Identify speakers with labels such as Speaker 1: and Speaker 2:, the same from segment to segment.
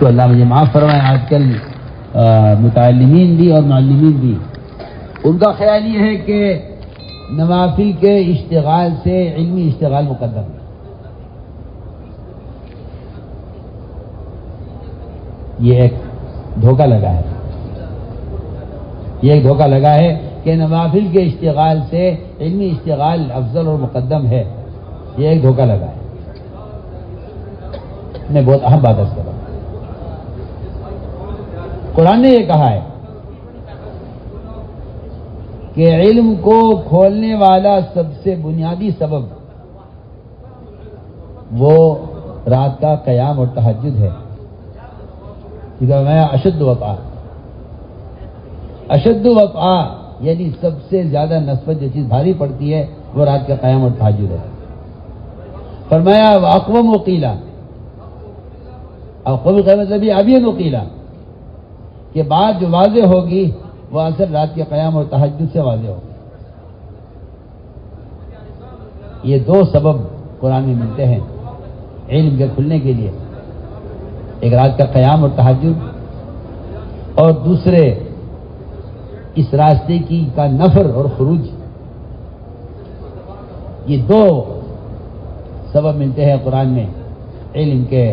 Speaker 1: تو اللہ مجھے معاف فرمائے، آج کل متعلمین بھی اور معلمین بھی ان کا خیال یہ ہے کہ نوافل کے اشتغال سے علمی اشتغال مقدم ہے۔ یہ ایک دھوکہ لگا ہے، یہ ایک دھوکہ لگا ہے کہ نوافل کے اشتغال سے علمی اشتغال افضل اور مقدم ہے، یہ ایک دھوکہ لگا ہے۔ میں بہت اہم بات عرض کر رہا ہوں، قرآن نے یہ کہا ہے کہ علم کو کھولنے والا سب سے بنیادی سبب وہ رات کا قیام اور تہجد ہے۔ میں اشد وقع، اشد وقع یعنی سب سے زیادہ نسبت جو چیز بھاری پڑتی ہے وہ رات کا قیام اور تہجد ہے۔ فرمایا اقوم وقیلا، اقوم کا مطلب ابین وقیلا کہ بات جو واضح ہوگی وہ اصل رات کے قیام اور تہجد سے واضح ہوگی۔ یہ دو سبب قرآن میں ملتے ہیں علم کے کھلنے کے لیے، ایک رات کا قیام اور تہجد، اور دوسرے اس راستے کی کا نفر اور خروج۔ یہ دو سبب ملتے ہیں قرآن میں علم کے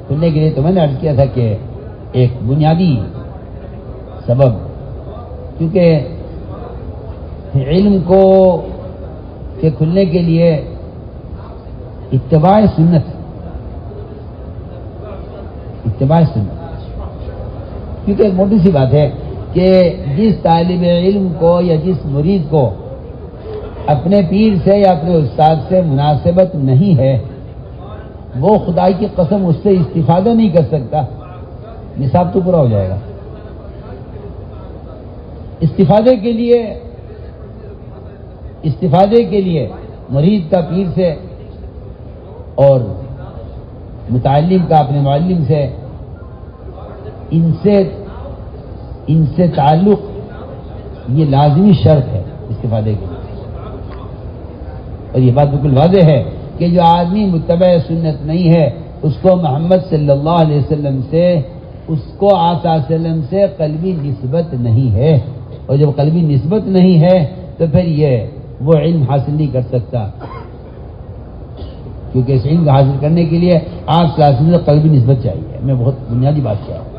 Speaker 1: کھلنے کے لیے۔ تو میں نے عرض کیا تھا کہ ایک بنیادی سبب، کیونکہ علم کو کے کھلنے کے لیے اتباع سنت، اتباع سنت، کیونکہ ایک موٹی سی بات ہے کہ جس طالب علم کو یا جس مرید کو اپنے پیر سے یا اپنے استاد سے مناسبت نہیں ہے وہ خدا کی قسم اس سے استفادہ نہیں کر سکتا، نصاب تو پورا ہو جائے گا۔ استفادے کے لیے مرید کا پیر سے اور متعلم کا اپنے معلم سے، ان سے تعلق یہ لازمی شرط ہے استفادے کے لیے۔ اور یہ بات بالکل واضح ہے کہ جو آدمی متبع سنت نہیں ہے اس کو محمد صلی اللہ علیہ وسلم سے، اس کو آپ صلی اللہ علیہ وسلم سے قلبی نسبت نہیں ہے، اور جب قلبی نسبت نہیں ہے تو پھر یہ وہ علم حاصل نہیں کر سکتا، کیونکہ اس علم کو حاصل کرنے کے لیے آپ صلی اللہ علیہ وسلم سے قلبی نسبت چاہیے۔ میں بہت بنیادی بات کیا ہوں،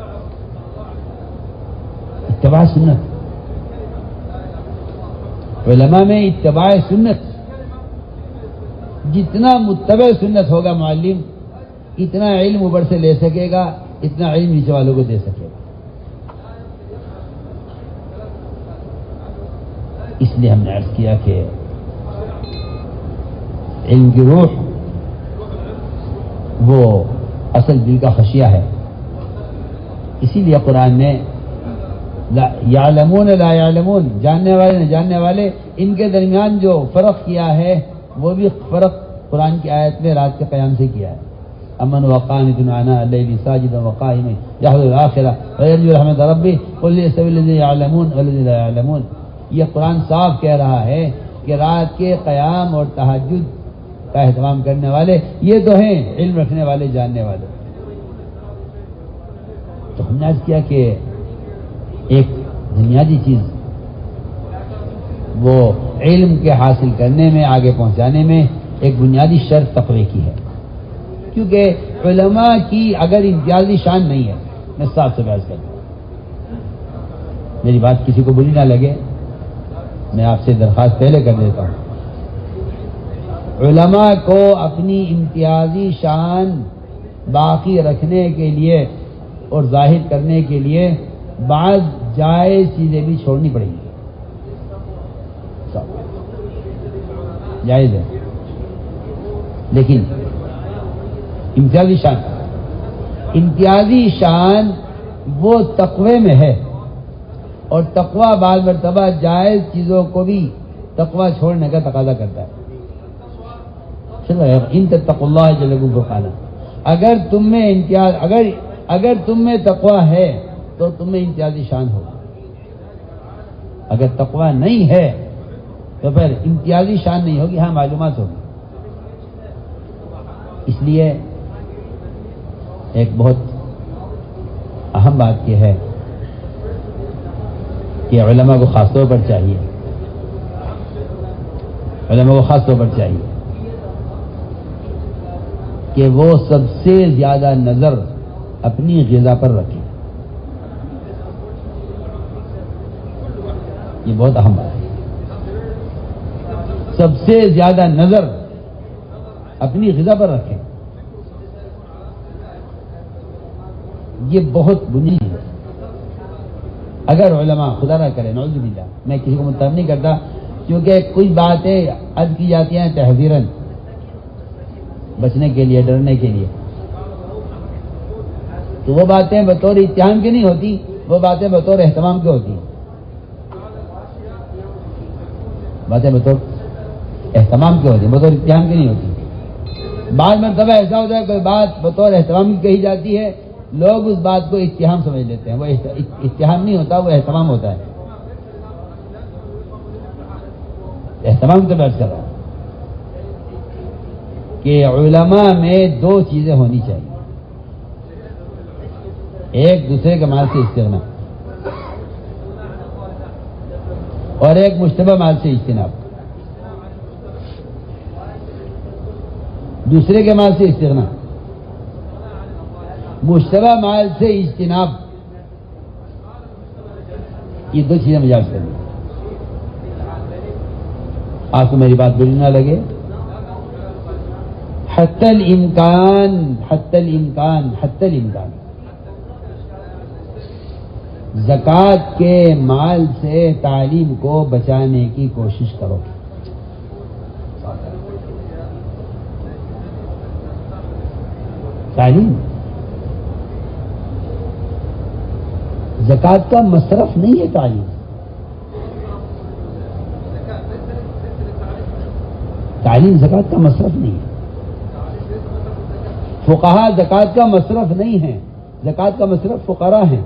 Speaker 1: اتباع سنت۔ علماء میں اتباع سنت، جتنا متبع سنت ہوگا معلم اتنا علم اوپر سے لے سکے گا، اتنا علم نیچے والوں کو دے سکے گا۔ اس لیے ہم نے عرض کیا کہ علم کی روح وہ اصل دل کا خشیہ ہے، اسی لیے قرآن نے یعلمون لا یعلمون، جاننے والے نہ جاننے والے، ان کے درمیان جو فرق کیا ہے وہ بھی فرق قرآن کی آیت میں رات کے قیام سے کیا ہے۔ امن وقانت آناء اللیل ساجدا وقائما یحذر الآخرہ ویرجو رحمت ربہ قل یستوی الذین یعلمون والذین لا یعلمون۔ یہ قرآن صاف کہہ رہا ہے کہ رات کے قیام اور تہجد کا اہتمام کرنے والے یہ تو ہیں علم رکھنے والے، جاننے والے۔ تو ہم نے عرض کیا کہ ایک بنیادی چیز وہ علم کے حاصل کرنے میں، آگے پہنچانے میں ایک بنیادی شرط تقوی کی ہے، کیونکہ علماء کی اگر امتیازی شان نہیں ہے، میں صاف سے بحث کرتا ہوں، میری بات کسی کو بری نہ لگے، میں آپ سے درخواست پہلے کر دیتا ہوں، علماء کو اپنی امتیازی شان باقی رکھنے کے لیے اور ظاہر کرنے کے لیے بعض جائز چیزیں بھی چھوڑنی پڑیں گی، جائز ہے، لیکن امتیازی شان وہ تقوی میں ہے، اور تقوی بعض مرتبہ جائز چیزوں کو بھی تقوی چھوڑنے کا تقاضا کرتا ہے۔ ان تتقوا اللہ یجعل لکم فرقانا، اگر تم میں تقوی ہے تو تم میں امتیازی شان ہوگی، اگر تقوی نہیں ہے تو پھر امتیازی شان نہیں ہوگی، ہاں معلومات ہوگی۔ اس لیے ایک بہت اہم بات یہ ہے کہ علماء کو خاص طور پر چاہیے، علماء کو خاص طور پر چاہیے کہ وہ سب سے زیادہ نظر اپنی غذا پر رکھیں. یہ بہت اہم بات ہے. سب سے زیادہ نظر اپنی غذا پر رکھیں. یہ بہت بنیادی ہے. اگر علماء خدا نہ کرے نعوذ باللہ، میں کسی کو متهم نہیں کرتا، کیونکہ کچھ باتیں عرض کی جاتی ہیں تحذیراً، بچنے کے لیے، ڈرنے کے لیے، تو وہ باتیں بطور اتہام کی نہیں ہوتی، وہ باتیں بطور اہتمام کی ہوتی ہیں. باتیں بطور اہتمام کی ہوتی ہیں، بطور اتہام کی نہیں ہوتی. بعض مرتبہ ایسا ہوتا ہے کوئی بات بطور اہتمام کی کہی جاتی ہے، لوگ اس بات کو اتہام سمجھ لیتے ہیں. وہ اتہام نہیں ہوتا، وہ اہتمام ہوتا ہے. اہتمام تو بات کر رہا ہوں کہ علماء میں دو چیزیں ہونی چاہیے. ایک دوسرے کے مال سے استغنا، اور ایک مشتبہ مال سے اجتناب. دوسرے کے مال سے استغنا، مشتبہ مال سے اجتناب، یہ دو چیزیں مجاز کرنی. آپ کو میری بات بری نہ لگے، حتی الامکان زکوٰۃ کے مال سے تعلیم کو بچانے کی کوشش کرو. تعلیم زکوٰۃ کا مصرف نہیں ہے. تعلیم زکوٰۃ کا مصرف نہیں ہے. فقہا زکوٰۃ کا مصرف نہیں ہے. زکوٰۃ کا مصرف فقراء ہیں،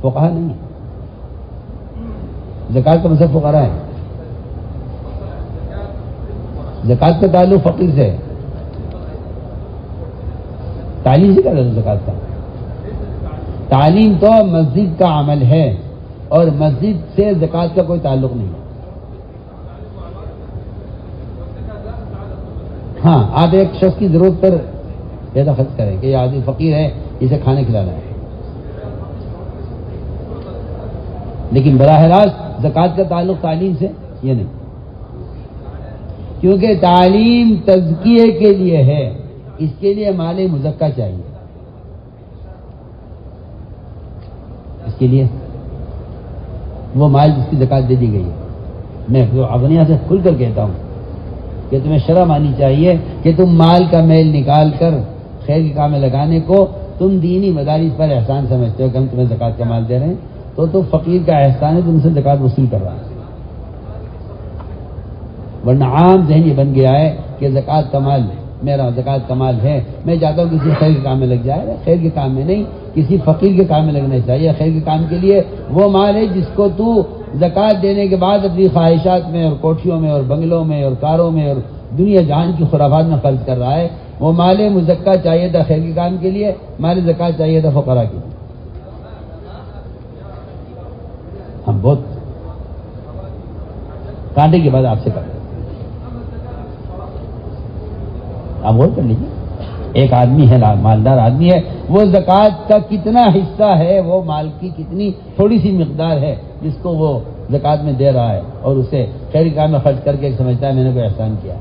Speaker 1: فقہا نہیں ہے. زکوٰۃ کا مصرف فقراء ہے. زکوٰۃ کا تعلق فقیر سے ہے. تعلیم سے کیا تعلق زکوٰۃ کا؟ تعلیم تو مسجد کا عمل ہے، اور مسجد سے زکوٰۃ کا کوئی تعلق نہیں ہے. ہاں، آپ ایک شخص کی ضرورت پر پیسہ خرچ کریں کہ یہ آدمی فقیر ہے، اسے کھانے کھلانا ہے، لیکن براہ راست زکوٰۃ کا تعلق تعلیم سے یہ نہیں، کیونکہ تعلیم تزکیے کے لیے ہے. اس کے لیے مال مزکہ چاہیے. اس کے لیے وہ مال جس کی زکوٰۃ دے دی گئی ہے. میں اغنیا سے کھل کر کہتا ہوں کہ تمہیں شرم آنی چاہیے کہ تم مال کا میل نکال کر خیر کے کام میں لگانے کو تم دینی مدارس پر احسان سمجھتے ہو کہ ہم تمہیں زکوٰۃ کا مال دے رہے ہیں. تو فقیر کا احسان ہے، تم سے زکوٰۃ وصول کر رہا ہے. ورنہ عام ذہن یہ بن گیا ہے کہ زکوٰۃ کا مال میرا، زکوٰۃ کا مال ہے، میں چاہتا ہوں کسی خیر کے کام میں لگ جائے. خیر کے کام میں نہیں، کسی فقیر کے کام میں لگنا چاہیے. خیر کے کام کے لیے وہ مال ہے جس کو تو زکوٰۃ دینے کے بعد اپنی خواہشات میں اور کوٹھیوں میں اور بنگلوں میں اور کاروں میں اور دنیا جہان کی خرافات میں خرچ کر رہا ہے. وہ مال مزکہ چاہیے تھا خیر کے کام کے لیے، مال زکوٰۃ چاہیے تھا فقراء کے لیے. ہم بہت کانٹے کی بات آپ سے کر رہے ہیں. آپ غور کر لیجیے، ایک آدمی ہے، مالدار آدمی ہے، وہ زکوٰۃ کا کتنا حصہ ہے، وہ مال کی کتنی تھوڑی سی مقدار ہے جس کو وہ زکوٰۃ میں دے رہا ہے، اور اسے خیر کے کام میں خرچ کر کے سمجھتا ہے میں نے کوئی احسان کیا.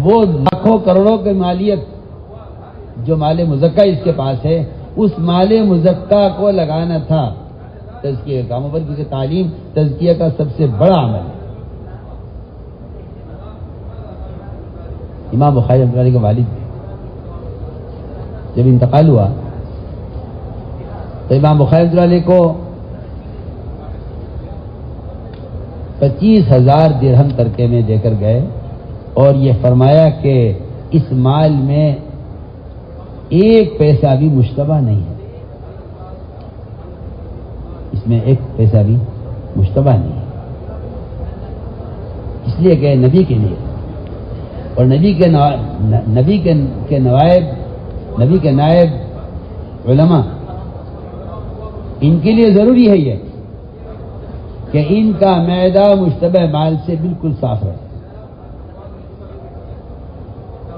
Speaker 1: وہ لاکھوں کروڑوں کی مالیت جو مال مزکہ اس کے پاس ہے، اس مال مزکہ کو لگانا تھا تزکیے کے کاموں پر، کیونکہ تعلیم تزکیہ کا سب سے بڑا عمل ہے. امام بخاری رحمۃ اللہ علیہ کے والد جب انتقال ہوا تو امام بخاری رحمۃ اللہ علیہ کو 25,000 درہم ترکے میں دے کر گئے، اور یہ فرمایا کہ اس مال میں ایک پیسہ بھی مشتبہ نہیں ہے. اس میں ایک پیسہ بھی مشتبہ نہیں ہے، اس لیے کہ نبی کے لیے، اور نبی کے نائب علماء، ان کے لیے ضروری ہے یہ کہ ان کا معدہ مشتبہ مال سے بالکل صاف رہے۔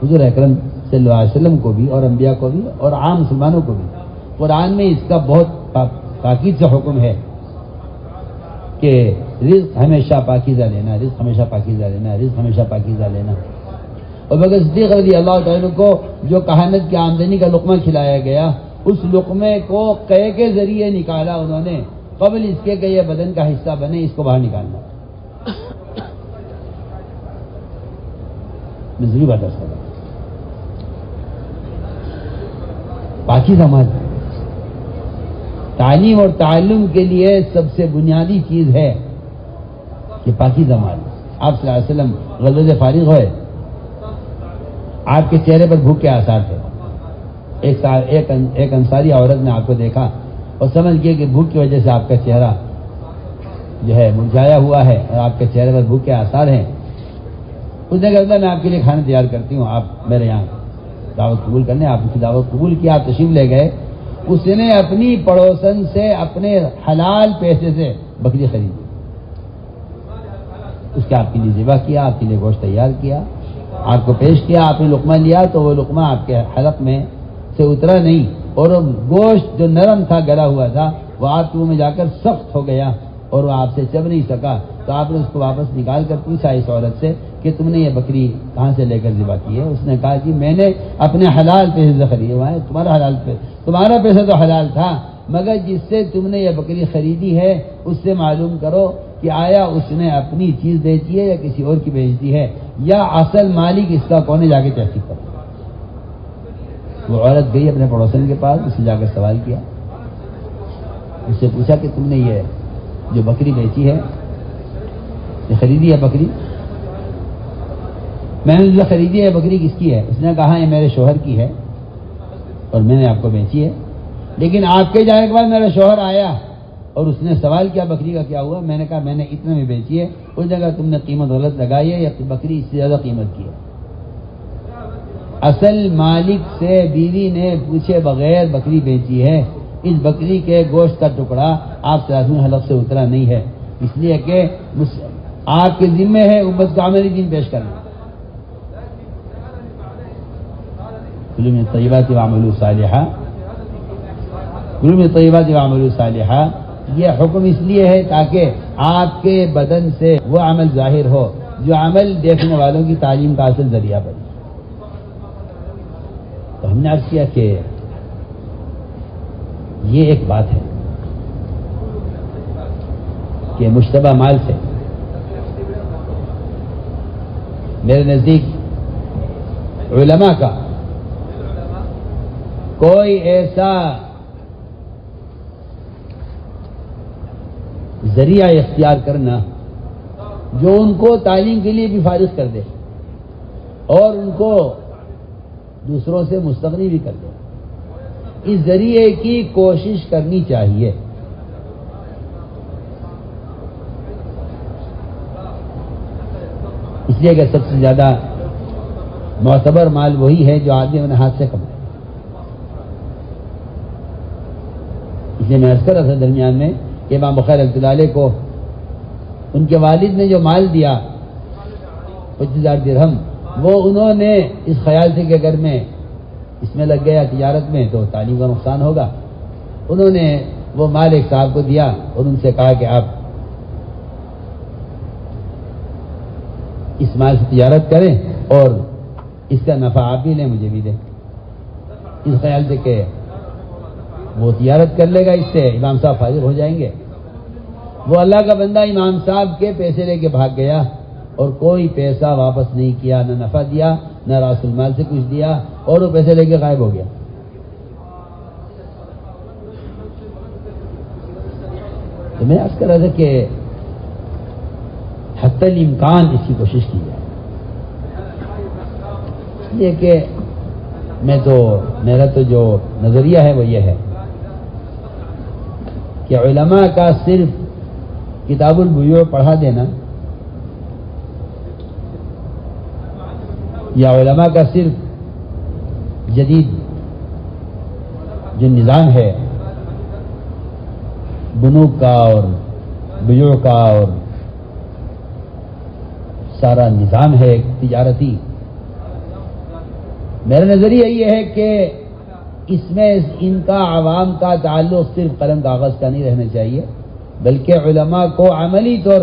Speaker 1: حضور اکرم صلی اللہ علیہ وسلم کو بھی اور انبیاء کو بھی اور عام مسلمانوں کو بھی قرآن میں اس کا بہت تاکید سے حکم ہے کہ رزق ہمیشہ پاکیزہ لینا، رزق ہمیشہ پاکیزہ لینا، رزق ہمیشہ پاکیزہ لینا۔ اور بغیر صدیق رضی اللہ تعالیٰ کو جو کہانت کی آمدنی کا لقمہ کھلایا گیا، اس لقمے کو قے کے ذریعے نکالا انہوں نے، قبل اس کے کہ یہ بدن کا حصہ بنے، اس کو باہر نکالنا۔ میں ضروری بات کر رہا ہوں، پاکیزہ مال تعلیم اور تعلم کے لیے سب سے بنیادی چیز ہے کہ پاکیزہ مال۔ آپ صلی اللہ علیہ وسلم غزوہ سے فارغ ہوئے، آپ کے چہرے پر بھوک کے آثار تھے۔ ایک انصاری عورت نے آپ کو دیکھا اور سمجھ گیا کہ بھوک کی وجہ سے آپ کا چہرہ جو ہے مرجھایا ہوا ہے اور آپ کے چہرے پر بھوک کے آثار ہیں۔ اس نے کہا میں آپ کے لیے کھانا تیار کرتی ہوں، آپ میرے یہاں دعوت قبول کرنے۔ آپ کی دعوت قبول کی، آپ تشریف لے گئے۔ اس نے اپنی پڑوسن سے اپنے حلال پیسے سے بکری خریدی، اس کے آپ کے لیے ذبح کیا، آپ کے لیے گوشت تیار کیا، آپ کو پیش کیا، آپ نے لقمہ لیا تو وہ لقمہ آپ کے حلق میں سے اترا نہیں، اور گوشت جو نرم تھا گلا ہوا تھا وہ آپ کے منہ میں جا کر سخت ہو گیا اور وہ آپ سے چب نہیں سکا۔ تو آپ نے اس کو واپس نکال کر پوچھا اس عورت سے کہ تم نے یہ بکری کہاں سے لے کر ذبح کی ہے؟ اس نے کہا کہ میں نے اپنے حلال پیسے سے خریدی۔ وہاں تمہارا حلال پیسہ، تمہارا پیسہ تو حلال تھا، مگر جس سے تم نے یہ بکری خریدی ہے اس سے معلوم کرو کہ آیا اس نے اپنی چیز بیچی ہے یا کسی اور کی بیچ دی ہے، یا اصل مالک اس کا کون ہے، جا کے تحقیق کرو۔ وہ عورت گئی اپنے پڑوسن کے پاس، اس سے جا کر سوال کیا، اس سے پوچھا کہ تم نے یہ جو بکری بیچی ہے، یہ خریدی ہے بکری؟ میں نے جو خریدی ہے بکری کس کی ہے؟ اس نے کہا یہ میرے شوہر کی ہے اور میں نے آپ کو بیچی ہے، لیکن آپ کے جانے کے بعد میرا شوہر آیا اور اس نے سوال کیا بکری کا کیا ہوا؟ میں نے کہا میں نے اتنے میں بیچی ہے۔ اس جگہ تم نے قیمت غلط لگائی ہے یا بکری اس سے زیادہ قیمت کی ہے۔ اصل مالک سے بیوی نے پوچھے بغیر بکری بیچی ہے۔ اس بکری کے گوشت کا ٹکڑا آپ سے حلق سے اترا نہیں ہے، اس لیے کہ آپ کے ذمہ ہے امت کو عملی دین پیش کرنا۔ کلوا من الطیبات واعملوا صالحا، کلوا من الطیبات واعملوا صالحا، یہ حکم اس لیے ہے تاکہ آپ کے بدن سے وہ عمل ظاہر ہو جو عمل دیکھنے والوں کی تعلیم کا اصل ذریعہ بنے۔ تو ہم نے عرض کیا کہ یہ ایک بات ہے کہ مشتبہ مال سے میرے نزدیک علماء کا کوئی ایسا ذریعہ اختیار کرنا جو ان کو تعلیم کے لیے بھی فارغ کر دے اور ان کو دوسروں سے مستغنی بھی کر دے، اس ذریعے کی کوشش کرنی چاہیے۔ اس لیے کہ سب سے زیادہ معتبر مال وہی ہے جو آدمی اپنے ہاتھ سے کمائے۔ اس لیے میں عرض کر رہا تھا درمیان میں کہ امام بخاری رحمۃ اللہ علیہ کو ان کے والد نے جو مال دیا 25,000 درہم، وہ انہوں نے اس خیال سے کہ اگر میں اس میں لگ گیا تجارت میں تو تعلیم کا نقصان ہوگا، انہوں نے وہ مال ایک صاحب کو دیا اور ان سے کہا کہ آپ اس مال سے تجارت کریں اور اس کا نفع آپ بھی لیں مجھے بھی دیں، اس خیال سے کہ وہ تجارت کر لے گا، اس سے امام صاحب فارغ ہو جائیں گے۔ وہ اللہ کا بندہ امام صاحب کے پیسے لے کے بھاگ گیا اور کوئی پیسہ واپس نہیں کیا، نہ نفع دیا نہ راس المال سے کچھ دیا، اور وہ پیسے لے کے غائب ہو گیا۔ تو میں عرض کر رہا تھا کہ حتی الامکان اس کی کوشش کی جائے، یہ کہ میرا تو جو نظریہ ہے وہ یہ ہے کہ علماء کا صرف کتاب البیوع پڑھا دینا یا علماء کا صرف جدید جو نظام ہے بنوک کا اور بیوع کا اور سارا نظام ہے تجارتی، میرا نظریہ یہ ہے کہ اس میں ان کا عوام کا تعلق صرف قلم کاغذ کا نہیں رہنا چاہیے، بلکہ علماء کو عملی طور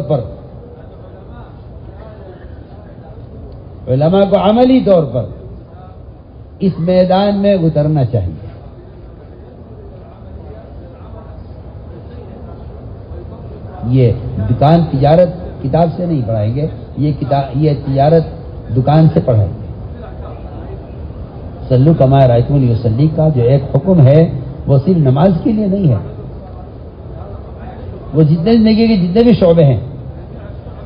Speaker 1: پر اس میدان میں اترنا چاہیے۔ یہ دکان تجارت کتاب سے نہیں پڑھائیں گے، یہ تجارت دکان سے پڑھائیں گے۔ صلو کما رأیتمونی اصلی کا جو ایک حکم ہے وہ صرف نماز کے لیے نہیں ہے، وہ جتنے زندگی کے جتنے بھی شعبے ہیں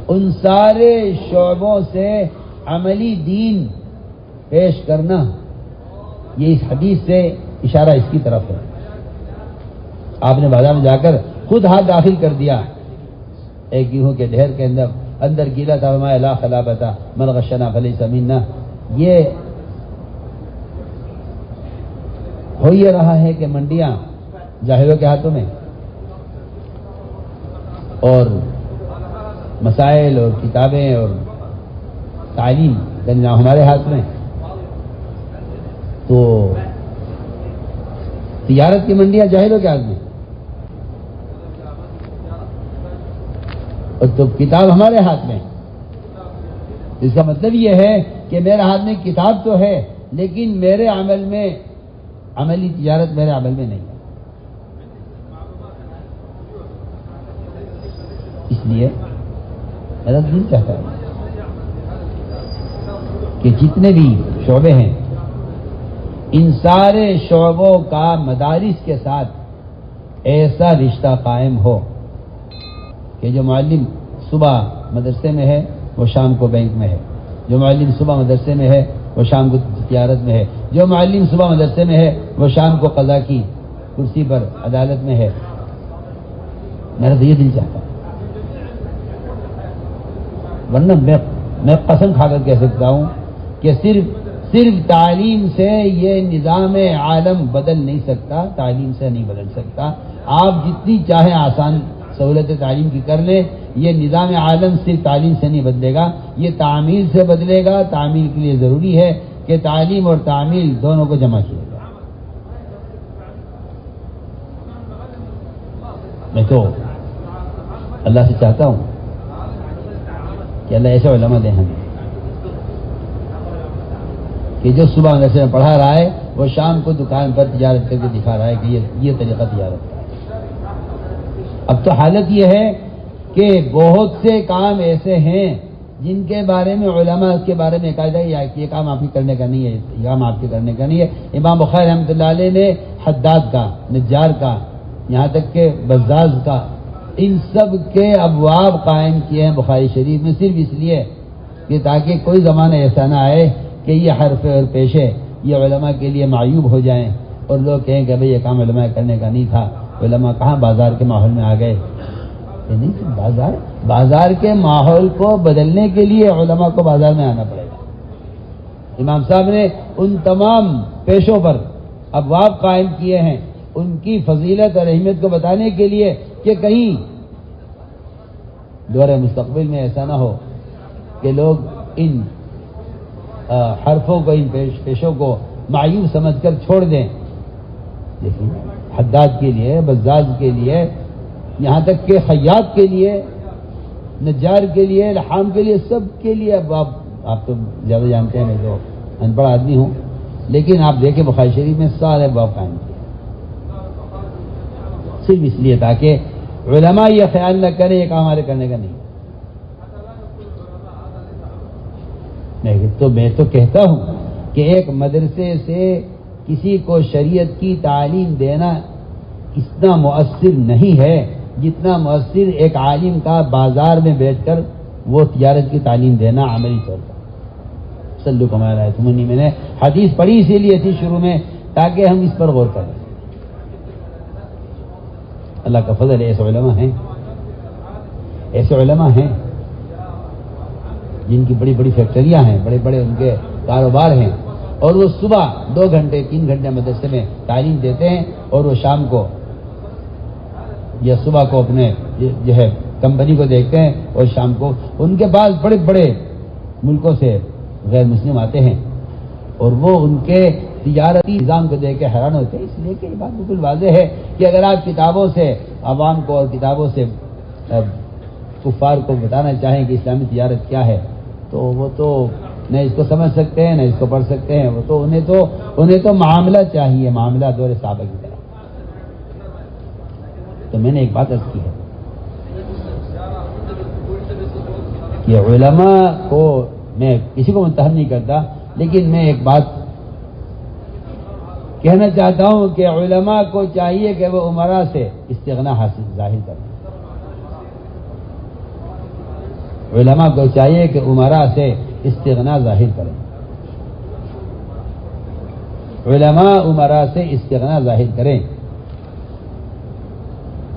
Speaker 1: ان سارے شعبوں سے عملی دین پیش کرنا، یہ اس حدیث سے اشارہ اس کی طرف ہے۔ آپ نے بازار میں جا کر خود ہاتھ داخل کر دیا ایک گیہوں کے ڈھیر کے اندر گیلا تھا، فرمایا لا خلابتا من غشنا فلیس منا۔ یہ ہو یہ رہا ہے کہ منڈیاں جاہلوں کے ہاتھوں میں اور مسائل اور کتابیں اور تعلیم کا نظام ہمارے ہاتھ میں، تو تجارت کی منڈیاں جاہلوں کے ہاتھ میں اور تو کتاب ہمارے ہاتھ میں۔ اس کا مطلب یہ ہے کہ میرے ہاتھ میں کتاب تو ہے لیکن میرے عمل میں عملی تجارت میرے عمل میں نہیں ہے۔ اس لیے میرا دل چاہتا ہے کہ جتنے بھی شعبے ہیں ان سارے شعبوں کا مدارس کے ساتھ ایسا رشتہ قائم ہو کہ جو معلم صبح مدرسے میں ہے وہ شام کو بینک میں ہے، جو معلم صبح مدرسے میں ہے وہ شام کو تجارت میں ہے، جو معلم صبح مدرسے میں ہے وہ شام کو قضا کی کرسی پر عدالت میں ہے۔ میرا تو یہ دل چاہتا ہے، ورنہ میں قسم کھا کر کہہ سکتا ہوں کہ صرف تعلیم سے یہ نظام عالم بدل نہیں سکتا، تعلیم سے نہیں بدل سکتا۔ آپ جتنی چاہیں آسان سہولت تعلیم کی کر لیں، یہ نظام عالم صرف تعلیم سے نہیں بدلے گا، یہ تعمیل سے بدلے گا۔ تعمیل کے لیے ضروری ہے کہ تعلیم اور تعمیل دونوں کو جمع کیا جائے۔ میں تو اللہ سے چاہتا ہوں کہ اللہ ایسے علماء دیں ہمیں کہ جو صبح مدرسے میں پڑھا رہا ہے وہ شام کو دکان پر تجارت کر کے دکھا رہا ہے کہ یہ طریقہ تجارت کا ہے۔ اب تو حالت یہ ہے کہ بہت سے کام ایسے ہیں جن کے بارے میں علماء کے بارے میں قاعدہ یہ کام آپ کے کرنے کا نہیں ہے، یہ کام آپ کے کرنے کا نہیں ہے۔ امام بخاری رحمۃ اللہ علیہ نے حداد کا، نجار کا، یہاں تک کہ بزاز کا، ان سب کے ابواب قائم کیے ہیں بخاری شریف میں، صرف اس لیے کہ تاکہ کوئی زمانہ ایسا نہ آئے کہ یہ حرف اور پیشے یہ علماء کے لیے معیوب ہو جائیں اور لوگ کہیں کہ بھئی یہ کام علماء کرنے کا نہیں تھا، علماء کہاں بازار کے ماحول میں آ گئے۔ نہیں، بازار کے ماحول کو بدلنے کے لیے علماء کو بازار میں آنا پڑے گا۔ امام صاحب نے ان تمام پیشوں پر ابواب قائم کیے ہیں ان کی فضیلت اور اہمیت کو بتانے کے لیے کہ کہیں دور مستقبل میں ایسا نہ ہو کہ لوگ ان حرفوں کو، ان پیشوں کو معیوب سمجھ کر چھوڑ دیں۔ لیکن حداد کے لیے، بزاز کے لیے، یہاں تک کہ خیاط کے لیے، نجار کے لیے، لحام کے لیے، سب کے لیے اب آپ تو زیادہ جانتے ہیں، میں تو ان پڑھ آدمی ہوں، لیکن آپ دیکھیں بخاری شریف میں سارے باب قائم کیے صرف اس لیے تاکہ علماء یہ خیال نہ کریں یہ کام ہمارے کرنے کا نہیں۔ میں تو کہتا ہوں کہ ایک مدرسے سے کسی کو شریعت کی تعلیم دینا اتنا مؤثر نہیں ہے جتنا مؤثر ایک عالم کا بازار میں بیٹھ کر وہ تجارت کی تعلیم دینا عملی طور پر۔ صلو کما رأیتمونی، میں نے حدیث پڑھی اسی لیے تھی شروع میں تاکہ ہم اس پر غور کریں۔ اللہ کا فضل ہے، ایسے علماء ہیں جن کی بڑی بڑی فیکٹریاں ہیں، بڑے بڑے ان کے کاروبار ہیں، اور وہ صبح 2 گھنٹے 3 گھنٹے مدرسے میں تعلیم دیتے ہیں، اور وہ شام کو یا صبح کو اپنے جو ہے کمپنی کو دیکھتے ہیں، اور شام کو ان کے پاس بڑے بڑے ملکوں سے غیر مسلم آتے ہیں، اور وہ ان کے تجارتی نظام کو دیکھ کے حیران ہوتے ہیں۔ اس لیے کہ یہ بات بالکل واضح ہے کہ اگر آپ کتابوں سے عوام کو اور کتابوں سے کفار کو بتانا چاہیں کہ اسلامی تجارت کیا ہے، تو وہ تو نہ اس کو سمجھ سکتے ہیں نہ اس کو پڑھ سکتے ہیں۔ وہ تو انہیں تو معاملہ چاہیے، معاملہ دور صحابہ کی طرح۔ تو میں نے ایک بات عرض کی ہے کہ علماء کو، میں کسی کو متہم نہیں کرتا، لیکن میں ایک بات کہنا چاہتا ہوں کہ علماء کو چاہیے کہ وہ امراء سے استغنا حاصل ظاہر کریں۔ علماء کو چاہیے کہ امراء سے استغنا ظاہر کریں۔ علماء امراء سے استغنا ظاہر کریں۔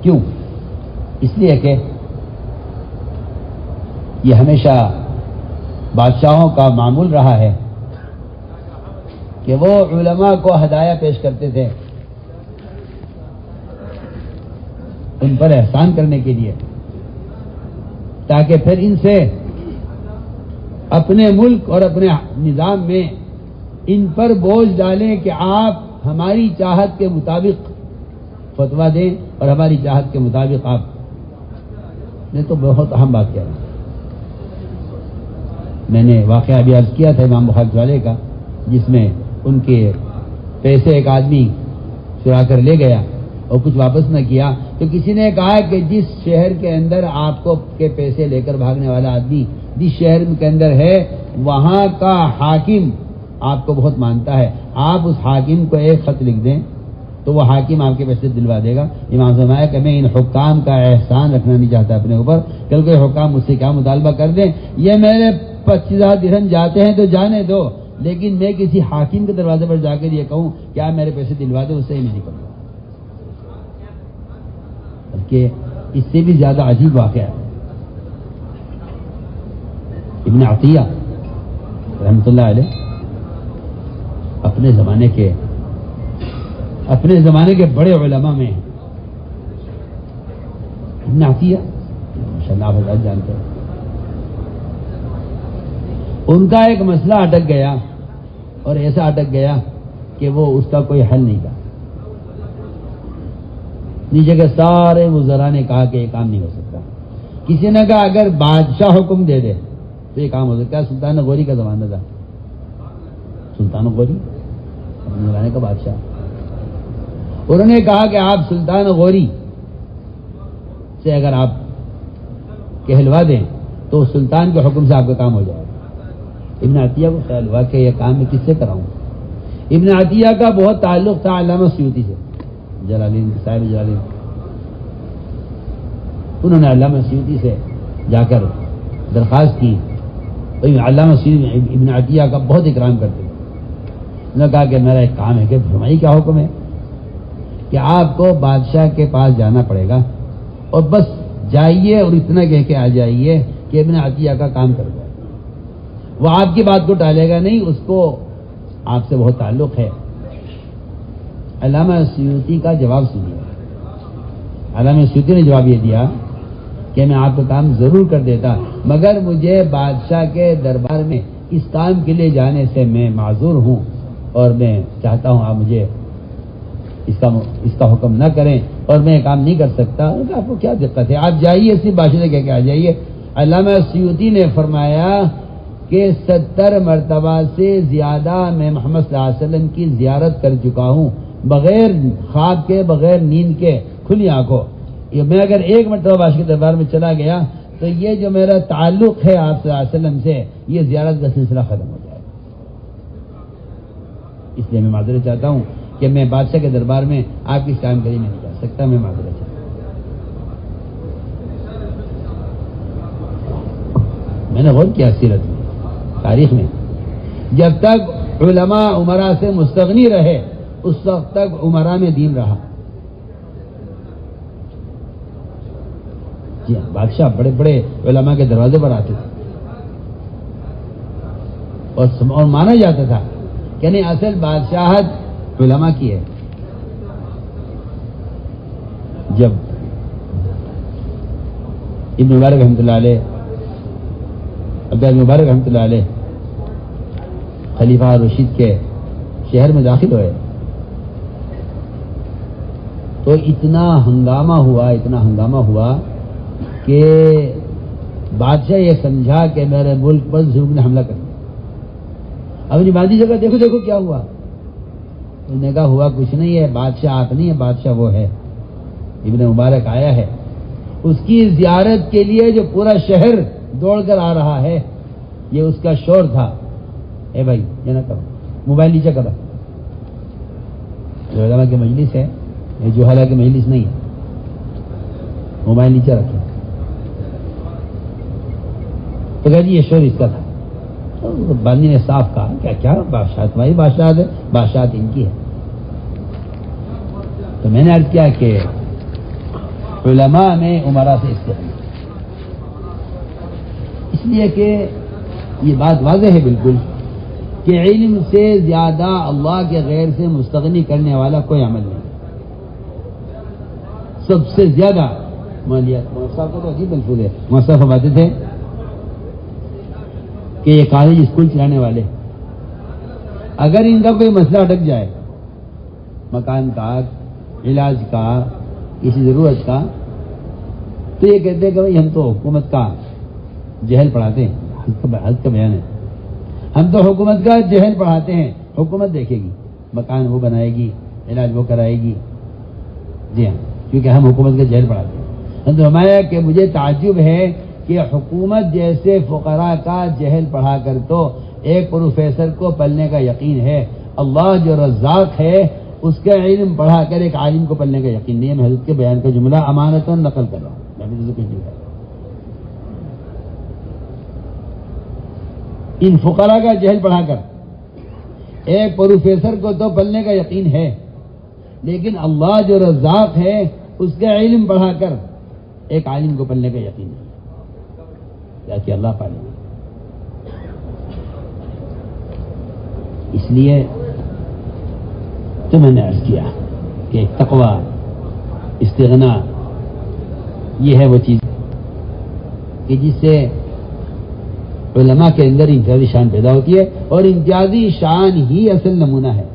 Speaker 1: کیوں؟ اس لیے کہ یہ ہمیشہ بادشاہوں کا معمول رہا ہے کہ وہ علماء کو ہدایہ پیش کرتے تھے ان پر احسان کرنے کے لیے، تاکہ پھر ان سے اپنے ملک اور اپنے نظام میں ان پر بوجھ ڈالیں کہ آپ ہماری چاہت کے مطابق فتویٰ دیں اور ہماری چاہت کے مطابق آپ نے تو بہت اہم بات کیا۔ میں نے واقعہ ابھی عرض کیا تھا امام بخاری والے کا، جس میں ان کے پیسے ایک آدمی چرا کر لے گیا اور کچھ واپس نہ کیا، تو کسی نے کہا کہ جس شہر کے اندر آپ کو کے پیسے لے کر بھاگنے والا آدمی جس شہر کے اندر ہے، وہاں کا حاکم آپ کو بہت مانتا ہے، آپ اس حاکم کو ایک خط لکھ دیں تو وہ حاکم آپ کے پیسے دلوا دے گا۔ امام فرمایا کہ میں ان حکام کا احسان رکھنا نہیں چاہتا اپنے اوپر، کیونکہ حکام مجھ سے کیا مطالبہ کر دیں، یہ میرے 25,000 درہم جاتے ہیں تو جانے دو، لیکن میں کسی حاکم کے دروازے پر جا کر یہ کہوں کہ آپ میرے پیسے دلوا دیں، اس سے ہی میں نہیں کروں گا۔ بلکہ اس سے بھی زیادہ عجیب واقعہ ہے، ابن عطیہ رحمۃ اللہ علیہ اپنے زمانے کے بڑے علماء میں ہیں۔ ابن عطیہ ماشاءاللہ آپ حضرات جانتے ہیں، ان کا ایک مسئلہ اٹک گیا، اور ایسا اٹک گیا کہ وہ اس کا کوئی حل نہیں تھا۔ نیچے کے سارے وزراء نے کہا کہ یہ کام نہیں ہو سکتا۔ کسی نے کہا اگر بادشاہ حکم دے دے تو یہ کام ہو سکتا ہے۔ سلطان غوری کا زمانہ تھا، سلطان غوری اپنے زمانے کا بادشاہ، انہوں نے کہا کہ آپ سلطان غوری سے اگر آپ کہلوا دیں تو سلطان کے حکم سے آپ کا کام ہو جائے گا۔ ابن عطیہ کو خیال ہوا کہ یہ کام میں کس سے کراؤں۔ ابن عطیہ کا بہت تعلق تھا علامہ سیوطی سے، جلالین صاحب جلالین۔ انہوں نے علامہ سیوطی سے جا کر درخواست کی، علامہ سیوطی ابن عطیہ کا بہت اکرام کرتے تھے۔ انہوں نے کہا کہ میرا ایک کام ہے، کہ فرمائیے کیا حکم ہے؟ کہ آپ کو بادشاہ کے پاس جانا پڑے گا، اور بس جائیے اور اتنا کہہ کے آ جائیے کہ ابن عطیہ کا کام کر جائے، وہ آپ کی بات کو ٹالے گا نہیں، اس کو آپ سے بہت تعلق ہے۔ علامہ سیوطی کا جواب سنیے۔ علامہ سیوطی نے جواب یہ دیا کہ میں آپ کا کام ضرور کر دیتا، مگر مجھے بادشاہ کے دربار میں اس کام کے لیے جانے سے میں معذور ہوں، اور میں چاہتا ہوں آپ مجھے اس کا حکم نہ کریں، اور میں یہ کام نہیں کر سکتا۔ آپ کو کیا دقت ہے، آپ جائیے، صرف بادشاہ سے کہہ کے آ جائیے۔ علامہ سیوطی نے فرمایا کہ 70 مرتبہ سے زیادہ میں محمد صلی اللہ علیہ وسلم کی زیارت کر چکا ہوں، بغیر خواب کے، بغیر نیند کے، کھلی آنکھوں۔ میں اگر ایک مرتبہ بادشاہ کے دربار میں چلا گیا تو یہ جو میرا تعلق ہے آپ صلی اللہ علیہ وسلم سے، یہ زیارت کا سلسلہ ختم ہو جائے گا۔ اس لیے میں معذرت چاہتا ہوں کہ میں بادشاہ کے دربار میں آپ کی اس کام کے لیے نہیں جا سکتا، میں معذرت چاہتا ہوں۔ میں نے غور کیا سیرت میں، تاریخ میں، جب تک علماء امراء سے مستغنی رہے اس وقت تک امراء میں دین رہا۔ جی ہاں، بادشاہ بڑے بڑے علماء کے دروازے پر آتے تھے، اور مانا جاتا تھا یعنی اصل بادشاہت علماء کی ہے. جب ابن مبارک رحمۃ اللہ علیہ عبداللہ مبارک رحمۃ اللہ علیہ خلیفہ رشید کے شہر میں داخل ہوئے تو اتنا ہنگامہ ہوا کہ بادشاہ یہ سمجھا کہ میرے ملک پر ظلم نے حملہ کر دیا. اپنی بادی جگہ دیکھو کیا ہوا. انہوں نے کہا ہوا کچھ نہیں ہے، بادشاہ آپ نہیں ہے، بادشاہ وہ ہے. ابن مبارک آیا ہے، اس کی زیارت کے لیے جو پورا شہر دوڑ کر آ رہا ہے، یہ اس کا شور تھا. اے بھائی یہ نہ کرو، موبائل نیچے کرو. علماء کی مجلس ہے، یہ جوہلا کی مجلس نہیں ہے. موبائل نیچے رکھیں. تو کہا جی یہ شور اس کا تھا. بانی نے صاف کہا کیا بادشاہ تمہاری بادشاہت ہے، بادشاہت ان کی ہے. تو میں نے عرض کیا کہ علماء نے عمرا سے استغنا، اس لیے کہ یہ بات واضح ہے بالکل کہ علم سے زیادہ اللہ کے غیر سے مستغنی کرنے والا کوئی عمل نہیں. سب سے زیادہ مالیات صاحب کو تو عجیب الفاظ ہے. مصطفیٰ فرماتے تھے کہ یہ کالج اسکول چلانے والے اگر ان کا کوئی مسئلہ اٹک جائے، مکان کا، علاج کا، کسی ضرورت کا، تو یہ کہتے ہیں کہ بھائی ہم تو حکومت کا جہل پڑھاتے ہیں. حد کا بیان ہے، ہم تو حکومت کا جہل پڑھاتے ہیں. حکومت دیکھے گی، مکان وہ بنائے گی، علاج وہ کرائے گی. جی ہاں، کیونکہ ہم حکومت کا جہل پڑھاتے ہیں. تو فرمایا کہ مجھے تعجب ہے کہ حکومت جیسے فقراء کا جہل پڑھا کر تو ایک پروفیسر کو پلنے کا یقین ہے، اللہ جو رزاق ہے اس کا علم پڑھا کر ایک عالم کو پلنے کا یقین نہیں ہے. میں حضرت کے بیان کا جملہ امانتاً نقل کر رہا ہوں، میں بھی کچھ نہیں کر رہا. ان فقراء کا جہل پڑھا کر ایک پروفیسر کو تو پلنے کا یقین ہے، لیکن اللہ جو رزاق ہے اس کا علم پڑھا کر ایک عالم کو پلنے کا یقین ہے. کیا کہ اللہ پالے. اس لیے تو میں نے عرض کیا کہ تقوی، استغنا، یہ ہے وہ چیز کہ جس سے علماء کے اندر امتیازی شان پیدا ہوتی ہے، اور امتیازی شان ہی اصل نمونہ ہے.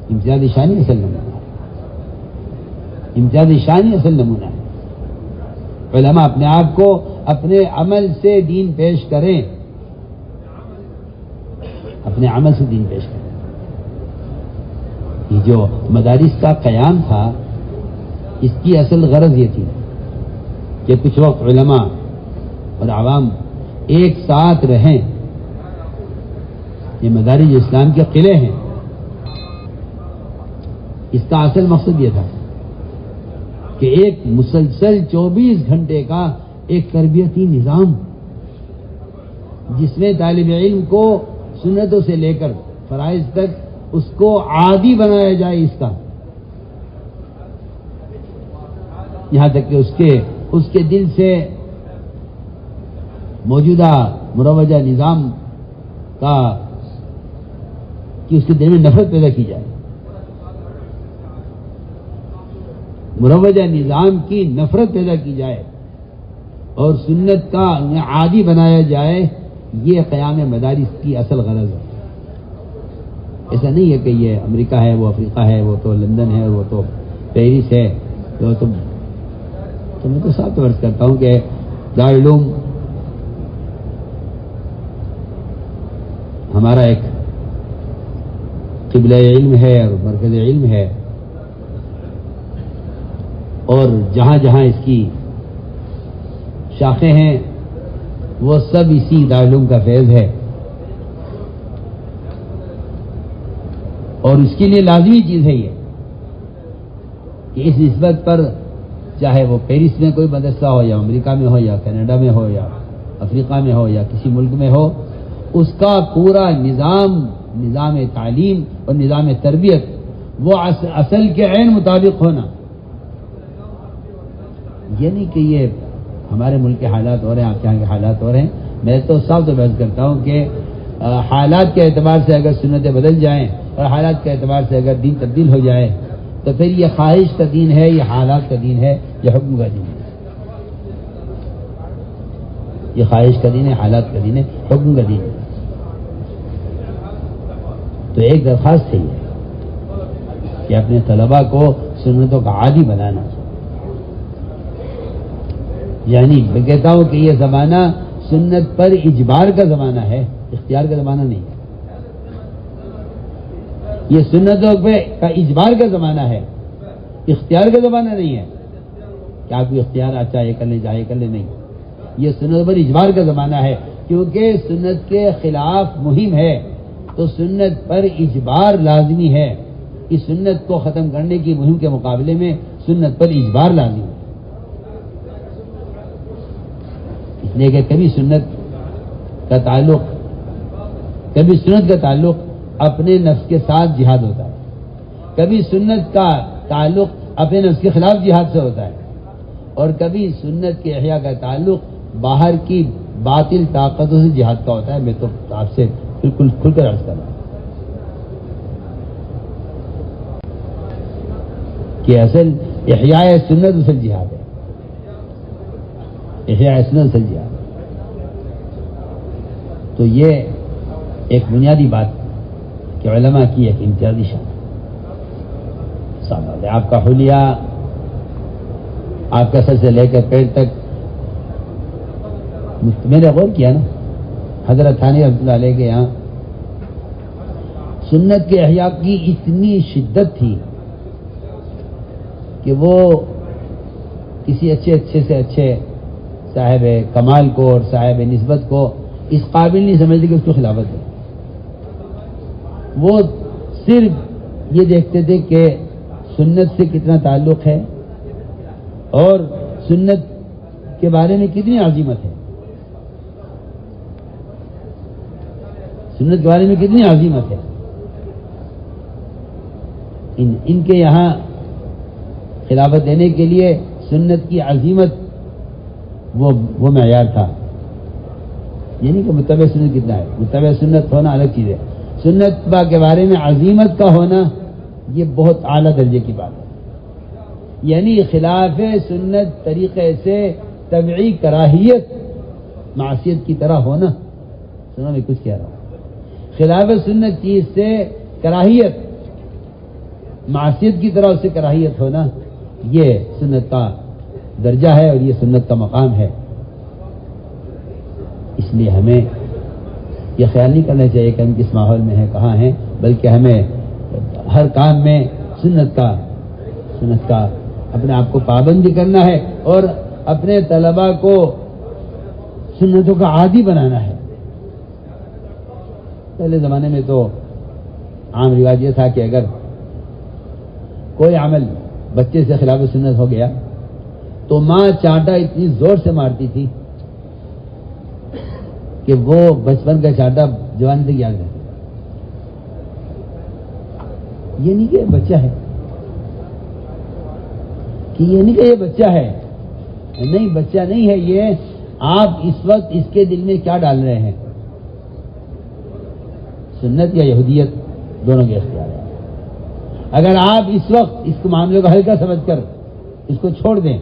Speaker 1: امتیازی شان ہی اصل نمونہ ہے. امتیازی شان ہی اصل نمونہ ہے. علماء اپنے آپ کو اپنے عمل سے دین پیش کریں، اپنے عمل سے دین پیش کریں. یہ جو مدارس کا قیام تھا، اس کی اصل غرض یہ تھی کہ کچھ وقت علماء اور عوام ایک ساتھ رہیں. یہ مدارج اسلام کے قلعے ہیں. اس کا اصل مقصد یہ تھا کہ ایک مسلسل 24 گھنٹے کا ایک تربیتی نظام، جس میں طالب علم کو سنتوں سے لے کر فرائض تک اس کو عادی بنایا جائے اس کا، یہاں تک کہ اس کے دل سے موجودہ مروجہ نظام کا کہ اس کے دل میں نفرت پیدا کی جائے، مروجہ نظام کی نفرت پیدا کی جائے اور سنت کا عادی بنایا جائے. یہ قیام مدارس کی اصل غرض ہے. ایسا نہیں ہے کہ یہ امریکہ ہے، وہ افریقہ ہے، وہ تو لندن ہے، وہ تو پیرس ہے. تو میں تو صاف عرض کرتا ہوں کہ دارالعلوم ہمارا ایک قبلہ علم ہے اور مرکز علم ہے، اور جہاں جہاں اس کی شاخیں ہیں وہ سب اسی دارالعلوم کا فیض ہے. اور اس کے لیے لازمی چیز ہے یہ کہ اس نسبت پر چاہے وہ پیرس میں کوئی مدرسہ ہو یا امریکہ میں ہو یا کینیڈا میں ہو یا افریقہ میں ہو یا کسی ملک میں ہو، اس کا پورا نظام تعلیم اور نظام تربیت وہ اصل کے عین مطابق ہونا. یہ نہیں کہ یہ ہمارے ملک کے حالات ہو رہے ہیں، آپ کے یہاں کے حالات ہو رہے ہیں. میں تو صاف تو بحث کرتا ہوں کہ حالات کے اعتبار سے اگر سنتیں بدل جائیں اور حالات کے اعتبار سے اگر دین تبدیل ہو جائے تو پھر یہ خواہش کا دین ہے، یہ حالات کا دین ہے، یہ حکم کا دین ہے. یہ خواہش کا دین ہے، حالات کا دین ہے، حکم کا دین ہے. تو ایک درخواست ہے یہ کہ اپنے طلباء کو سنتوں کا عادی بنانا. یعنی میں کہتا ہوں کہ یہ زمانہ سنت پر اجبار کا زمانہ ہے، اختیار کا زمانہ نہیں ہے. یہ سنتوں پہ کا اجبار کا زمانہ ہے، اختیار کا زمانہ نہیں ہے کہ آپ کو اختیار اچھا یہ کر لیں چاہے کر لیں. نہیں، یہ سنت پر اجبار کا زمانہ ہے، کیونکہ سنت کے خلاف مہم ہے تو سنت پر اجبار لازمی ہے. اس سنت کو ختم کرنے کی مہم کے مقابلے میں سنت پر اجبار لازمی ہے. اس لیے کہ کبھی سنت کا تعلق اپنے نفس کے ساتھ جہاد ہوتا ہے، کبھی سنت کا تعلق اپنے نفس کے خلاف جہاد سے ہوتا ہے، اور کبھی سنت کے احیاء کا تعلق باہر کی باطل طاقتوں سے جہاد کا ہوتا ہے. میں تو آپ سے بالکل کھل کر عرض کر رہا ہوں کہ اصل احیاء سنت اصل جہاد ہے، احیاء سنت اصل جہاد ہے. تو یہ ایک بنیادی بات کہ علماء کی ایک امتیازی شان ہے. آپ کا حلیہ، آپ کا سر سے لے کر پیر تک، میں نے غور کیا نا حضرت ثانی رحمۃ اللہ علیہ کے یہاں سنت کے احیاء کی اتنی شدت تھی کہ وہ کسی اچھے سے اچھے صاحب کمال کو اور صاحب نسبت کو اس قابل نہیں سمجھتے کہ اس کو خلافت ہے. وہ صرف یہ دیکھتے تھے کہ سنت سے کتنا تعلق ہے اور سنت کے بارے میں کتنی عظیمت ہے، سنت کے بارے میں کتنی عظیمت ہے. ان کے یہاں خلافت دینے کے لیے سنت کی عظیمت وہ معیار تھا. یعنی کہ متبع سنت کتنا ہے، متبع سنت ہونا الگ چیز ہے، سنت کے بارے میں عظیمت کا ہونا یہ بہت اعلیٰ درجے کی بات ہے. یعنی خلاف سنت طریقے سے طبعی کراہیت معصیت کی طرح ہونا، سنا میں کچھ کہہ رہا ہوں، خلاف سنت چیز سے کراہیت معصیت کی طرح اس سے کراہیت ہونا، یہ سنت کا درجہ ہے اور یہ سنت کا مقام ہے. اس لیے ہمیں یہ خیال نہیں کرنا چاہیے کہ ہم کس ماحول میں ہیں، کہاں ہیں، بلکہ ہمیں ہر کام میں سنت کا اپنے آپ کو پابندی کرنا ہے اور اپنے طلباء کو سنتوں کا عادی بنانا ہے. پہلے زمانے میں تو عام رواج یہ تھا کہ اگر کوئی عمل بچے سے خلاف سنت ہو گیا تو ماں چانٹا اتنی زور سے مارتی تھی کہ وہ بچپن کا چانٹا جوانی تک یاد رہتا. یہ نہیں کہ بچہ ہے، کہ یہ نہیں کہ یہ بچہ ہے، نہیں بچہ نہیں ہے یہ. آپ اس وقت اس کے دل میں کیا ڈال رہے ہیں، سنت یا یہودیت، دونوں کے اختیار ہے. اگر آپ اس وقت اس معاملے کو ہلکا سمجھ کر اس کو چھوڑ دیں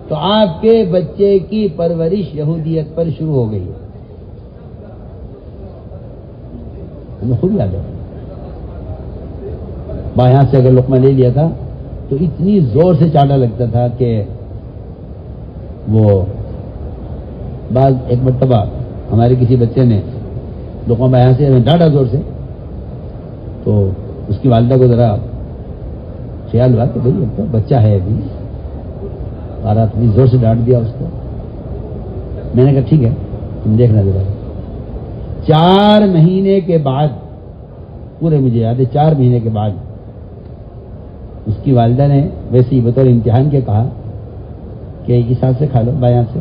Speaker 1: تو آپ کے بچے کی پرورش یہودیت پر شروع ہو گئی. ہمیں خوب یاد ہے بائیں ہاتھ سے اگر لقمہ لے لیا تھا تو اتنی زور سے چانٹا لگتا تھا کہ وہ بعض ایک مرتبہ ہمارے کسی بچے نے لقمہ بائیں ہاتھ سے ڈانٹا زور سے، تو اس کی والدہ کو ذرا خیال ہوا کہ بھائی بچہ ہے ابھی، اور اتنی زور سے ڈانٹ دیا اس کو. میں نے کہا ٹھیک ہے تم دیکھنا ذرا. 4 مہینے کے بعد، پورے مجھے یاد ہے 4 مہینے کے بعد اس کی والدہ نے ویسے ہی بطور امتحان کے کہا کہ اس ہاتھ سے کھا لو، بائیں ہاتھ سے.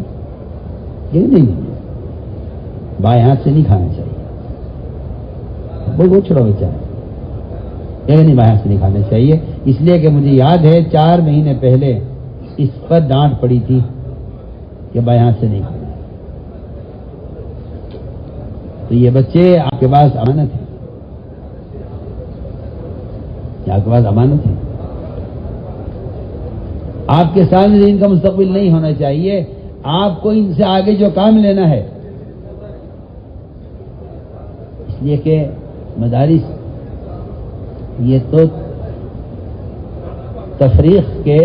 Speaker 1: یہ نہیں بائیں ہاتھ سے نہیں کھانا چاہیے، بہت چھوٹا بچہ ہے، نہیں بائیں ہاتھ سے نہیں کھانا چاہیے. اس لیے کہ مجھے یاد ہے 4 مہینے پہلے اس پر ڈانٹ پڑی تھی کہ بائیں ہاتھ سے نہیں کھانا. تو یہ بچے آپ کے پاس امانت ہے، آپ کے پاس امانت ہے، آپ کے سامنے ان کا مستقبل نہیں ہونا چاہیے، آپ کو ان سے آگے جو کام لینا ہے، اس لیے کہ مدارس یہ تو تفریق کے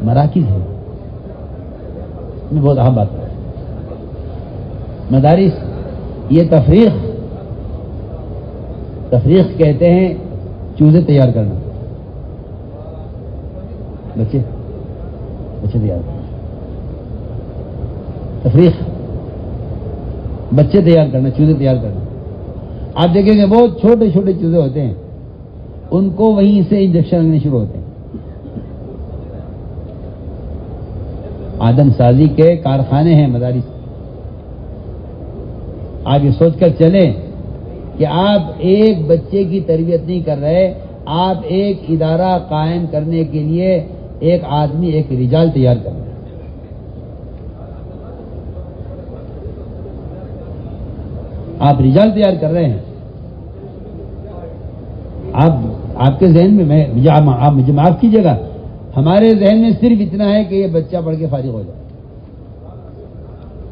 Speaker 1: مراکز ہیں، میں بہت اہم بات ہے، مدارس یہ تفریق کہتے ہیں چوزے تیار کرنا، بچے تیار کرنا، تفریق بچے تیار کرنا، چوزے تیار کرنا۔ آپ دیکھیں گے بہت چھوٹے چھوٹے چوزے ہوتے ہیں، ان کو وہیں سے انجیکشن لگنے شروع ہوتے ہیں۔ آدم سازی کے کارخانے ہیں مدارس۔ آپ یہ سوچ کر چلیں کہ آپ ایک بچے کی تربیت نہیں کر رہے، آپ ایک ادارہ قائم کرنے کے لیے ایک آدمی، ایک رجال تیار کر رہے ہیں۔ آپ رجال تیار کر رہے ہیں۔ آپ کے ذہن میں آپ مجھے معاف کیجیے گا، ہمارے ذہن میں صرف اتنا ہے کہ یہ بچہ پڑھ کے فارغ ہو جائے۔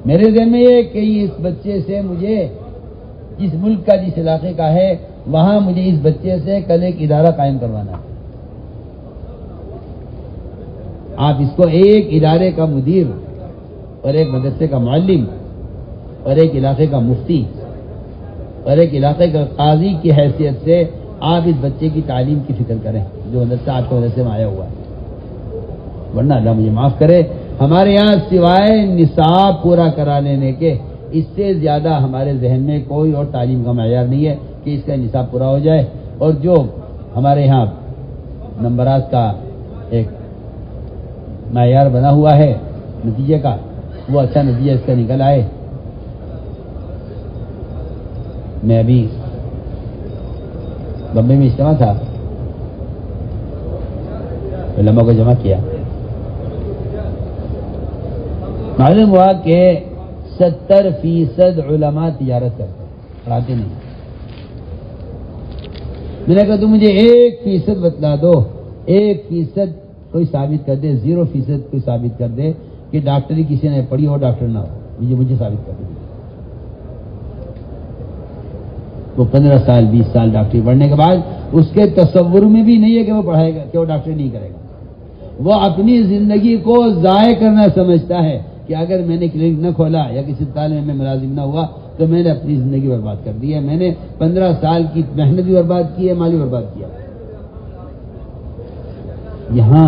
Speaker 1: میرے ذہن میں یہ کہ اس بچے سے مجھے جس ملک کا، جس علاقے کا ہے، وہاں مجھے اس بچے سے کل ایک ادارہ قائم کروانا ہے۔ آپ اس کو ایک ادارے کا مدیر اور ایک مدرسے کا معلم اور ایک علاقے کا مفتی اور ایک علاقے کا قاضی کی حیثیت سے آپ اس بچے کی تعلیم کی فکر کریں جو مدرسہ آپ کے مدرسے میں آیا ہوا ہے۔ ورنہ اللہ مجھے معاف کرے، ہمارے یہاں سوائے نصاب پورا کرا لینے کے اس سے زیادہ ہمارے ذہن میں کوئی اور تعلیم کا معیار نہیں ہے کہ اس کا نصاب پورا ہو جائے، اور جو ہمارے یہاں نمبرات کا ایک معیار بنا ہوا ہے نتیجے کا، وہ اچھا نتیجہ اس کا نکل آئے۔ میں ابھی بمبئی میں اجتماع تھا، علماء کو جمع کیا، معلوم ہوا کہ 70% علماء تجارت کرتے ہیں، پڑھاتے نہیں۔ میں نے کہا تم مجھے 1% بتلا دو، 1% کوئی ثابت کر دے، 0% کوئی ثابت کر دے کہ ڈاکٹری کسی نے پڑھی ہو، ڈاکٹر نہ ہو، مجھے ثابت کر دے۔ وہ 15 سال 20 سال ڈاکٹری پڑھنے کے بعد اس کے تصور میں بھی نہیں ہے کہ وہ پڑھائے گا، کہ وہ ڈاکٹری نہیں کرے گا۔ وہ اپنی زندگی کو ضائع کرنا سمجھتا ہے کہ اگر میں نے کلینک نہ کھولا یا کسی اسپتال میں ملازم نہ ہوا تو میں نے اپنی زندگی برباد کر دی ہے، میں نے 15 سال کی محنت بھی برباد کی ہے، مال بھی برباد کیا۔ یہاں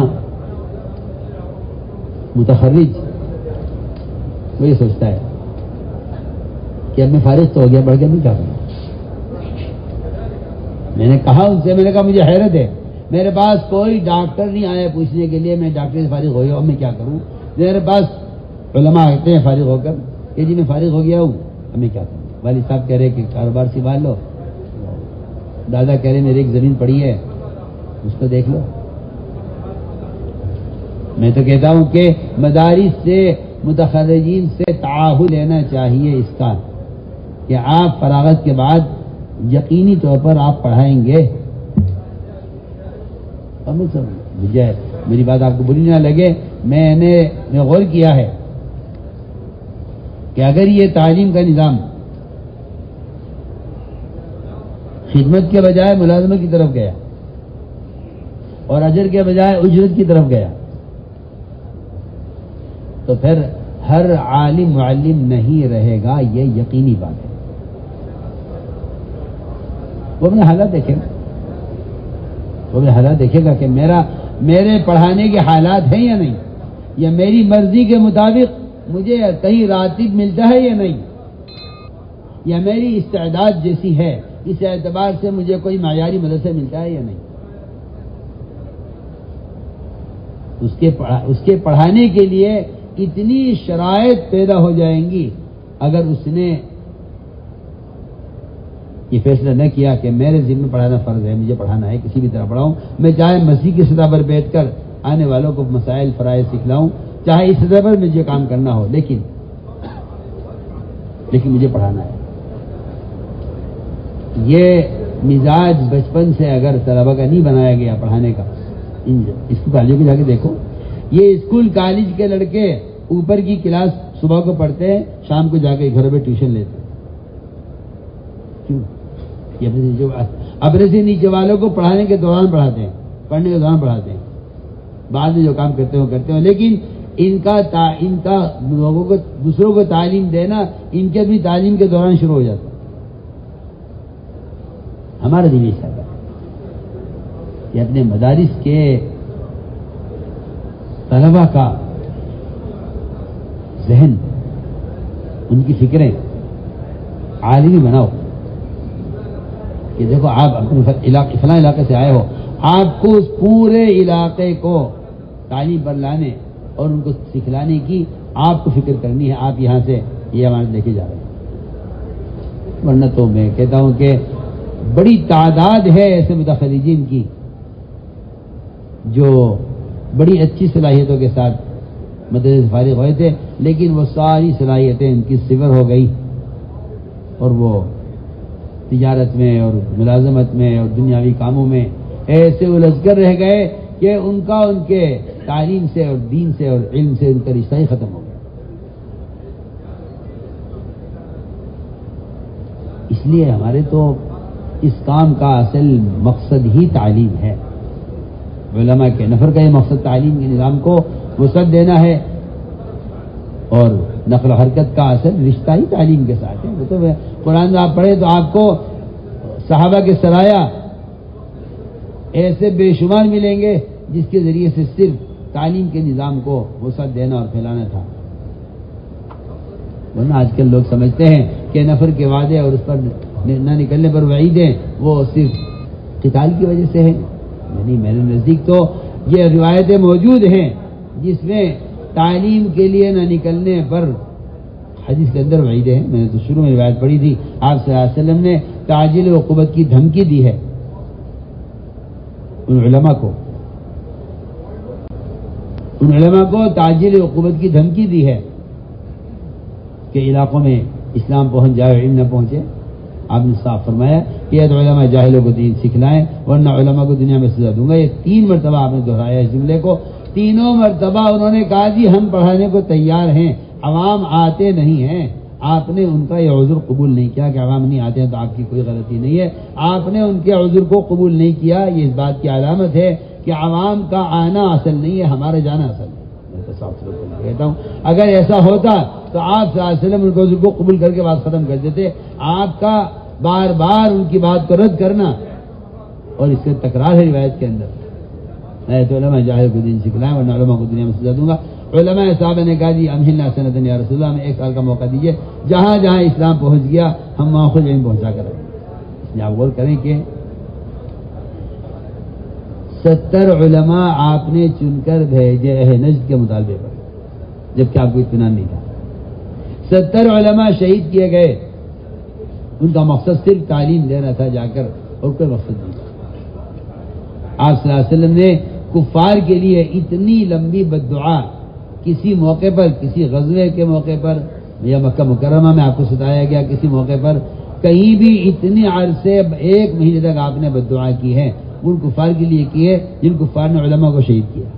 Speaker 1: متخرج وہ یہ سوچتا ہے کہ اب میں فارغ تو ہو گیا، بڑھ کے نہیں کیا کروں۔ میں نے کہا ان سے، میں نے کہا مجھے حیرت ہے، میرے پاس کوئی ڈاکٹر نہیں آیا پوچھنے کے لیے میں ڈاکٹر سے فارغ ہو گیا ہوں، میں کیا کروں۔ میرے پاس علماء آتے ہیں فارغ ہو کر کہ جی میں فارغ ہو گیا ہوں، اب میں کیا کروں۔ والد صاحب کہہ رہے کہ کاروبار سنبھال لو، دادا کہہ رہے میری ایک زمین پڑی ہے اس کو دیکھ لو۔ میں تو کہتا ہوں کہ مدارس سے، متخرجین سے تعاہد لینا چاہیے اس کا کہ آپ فراغت کے بعد یقینی طور پر آپ پڑھائیں گے۔ مجھے میری بات آپ کو بری نہ لگے، میں نے غور کیا ہے کہ اگر یہ تعلیم کا نظام خدمت کے بجائے ملازمت کی طرف گیا اور اجر کے بجائے اجرت کی طرف گیا تو پھر ہر عالم معلم نہیں رہے گا، یہ یقینی بات ہے۔ وہ اپنے حالات دیکھے گا، وہ اپنے حالات دیکھے گا کہ میرے پڑھانے کے حالات ہیں یا نہیں، یا میری مرضی کے مطابق مجھے کہیں راتب ملتا ہے یا نہیں، یا میری استعداد جیسی ہے اس اعتبار سے مجھے کوئی معیاری مدرسہ ملتا ہے یا نہیں۔ اس کے پڑھانے کے لیے اتنی شرائط پیدا ہو جائیں گی اگر اس نے یہ فیصلہ نہ کیا کہ میرے ذمہ پڑھانا فرض ہے، مجھے پڑھانا ہے، کسی بھی طرح پڑھاؤں، میں چاہے مسجد کی سطح پر بیٹھ کر آنے والوں کو مسائل فرائض سکھلاؤں، چاہے اس سطح پر مجھے کام کرنا ہو، لیکن مجھے پڑھانا ہے۔ یہ مزاج بچپن سے اگر طلبہ کا نہیں بنایا گیا پڑھانے کا، اسکول کالجوں کے جا کے دیکھو، یہ اسکول کالج کے لڑکے اوپر کی کلاس صبح کو پڑھتے ہیں، شام کو جا کے گھر میں ٹیوشن لیتے ہیں. کیوں؟ یہ اپنے سے نیچے والوں کو پڑھانے کے دوران پڑھاتے ہیں، پڑھنے کے دوران پڑھاتے ہیں، بعد میں جو کام کرتے ہو کرتے ہو، لیکن ان کا لوگوں کو دوسروں کو تعلیم دینا ان کے بھی تعلیم کے دوران شروع ہو جاتا ہے. ہمارا دین ایسا ہے کہ اپنے مدارس کے طلبہ کا ذہن، ان کی فکریں عالمی بناؤ کہ دیکھو آپ اپنے فلاں علاقے سے آئے ہو، آپ کو اس پورے علاقے کو تعلیم پر لانے اور ان کو سکھلانے کی آپ کو فکر کرنی ہے. آپ یہاں سے یہ امانت لے کے جا رہے ہیں. ورنہ تو میں کہتا ہوں کہ بڑی تعداد ہے ایسے متخرجین کی جو بڑی اچھی صلاحیتوں کے ساتھ مدرسے سے فارغ ہوئے تھے، لیکن وہ ساری صلاحیتیں ان کی صفر ہو گئی اور وہ تجارت میں اور ملازمت میں اور دنیاوی کاموں میں ایسے الجھ کر رہ گئے کہ ان کے تعلیم سے اور دین سے اور علم سے ان کا رشتہ ہی ختم ہو گیا. اس لیے ہمارے تو اس کام کا اصل مقصد ہی تعلیم ہے. علماء کے نفر کا یہ مقصد تعلیم کے نظام کو وسعت دینا ہے، اور نقل و حرکت کا اصل رشتہ ہی تعلیم کے ساتھ ہے. وہ تو قرآن آپ پڑھیں تو آپ کو صحابہ کے سرایا ایسے بے شمار ملیں گے جس کے ذریعے سے صرف تعلیم کے نظام کو وسعت دینا اور پھیلانا تھا. ورنہ آج کل لوگ سمجھتے ہیں کہ نفر کے وعدے اور اس پر نہ نکلنے پر وعیدیں وہ صرف قتال کی وجہ سے ہے. یعنی میرے نزدیک تو یہ روایتیں موجود ہیں جس میں تعلیم کے لیے نہ نکلنے پر حدیث کے اندر وعیدیں ہیں. میں نے تو شروع میں روایت پڑھی تھی، آپ صلی اللہ علیہ وسلم نے تعجیل عقوبت کی دھمکی دی ہے ان علماء کو تعجیل عقوبت کی دھمکی دی ہے کہ علاقوں میں اسلام پہنچ جائے، علم نہ پہنچے. آپ نے صاف فرمایا کہ یہ علماء جاہلوں کو دین سکھلائیں ورنہ علماء کو دنیا میں سزا دوں گا. یہ 3 مرتبہ آپ نے دہرایا اس جملے کو. تینوں مرتبہ انہوں نے کہا جی ہم پڑھانے کو تیار ہیں، عوام آتے نہیں ہیں. آپ نے ان کا یہ عذر قبول نہیں کیا کہ عوام نہیں آتے ہیں تو آپ کی کوئی غلطی نہیں ہے. آپ نے ان کے عذر کو قبول نہیں کیا. یہ اس بات کی علامت ہے کہ عوام کا آنا اصل نہیں ہے، ہمارا جانا اصل ہے. میں تو صاف کہتا ہوں اگر ایسا ہوتا تو آپ صلی اللہ علیہ وسلم ان کے عذر کو قبول کر کے بات ختم کر دیتے. آپ کا بار بار ان کی بات کو رد کرنا اور اس سے تکرار ہے روایت کے اندر. میں تو علماء جاہل کو دین سکھلائیں ورنہ علماء کو دنیا میں سزا دوں گا. علماء صاحب نے کہا جی امہلنا سنتن یا رسول اللہ، میں 1 سال کا موقع دیجیے، جہاں جہاں اسلام پہنچ گیا ہم وہاں خود علم پہنچا کر رہے ہیں. اس لیے آپ غور کریں کہ 70 علماء آپ نے چن کر بھیجے اہل نجد کے مطالبے پر، جبکہ آپ کو اطمینان نہیں تھا. 70 علماء شہید کیے گئے، ان کا مقصد صرف تعلیم دینا تھا جا کر اور کوئی مقصد نہیں تھا. آپ صلی اللہ علیہ وسلم نے کفار کے لیے اتنی لمبی بددعا کسی موقع پر، کسی غزوے کے موقع پر یا مکہ مکرمہ میں آپ کو ستایا گیا کسی موقع پر، کہیں بھی اتنے عرصے 1 مہینے تک آپ نے بددعا کی ہے ان کفار کے لیے کی ہے جن کفار نے علماء کو شہید کیا.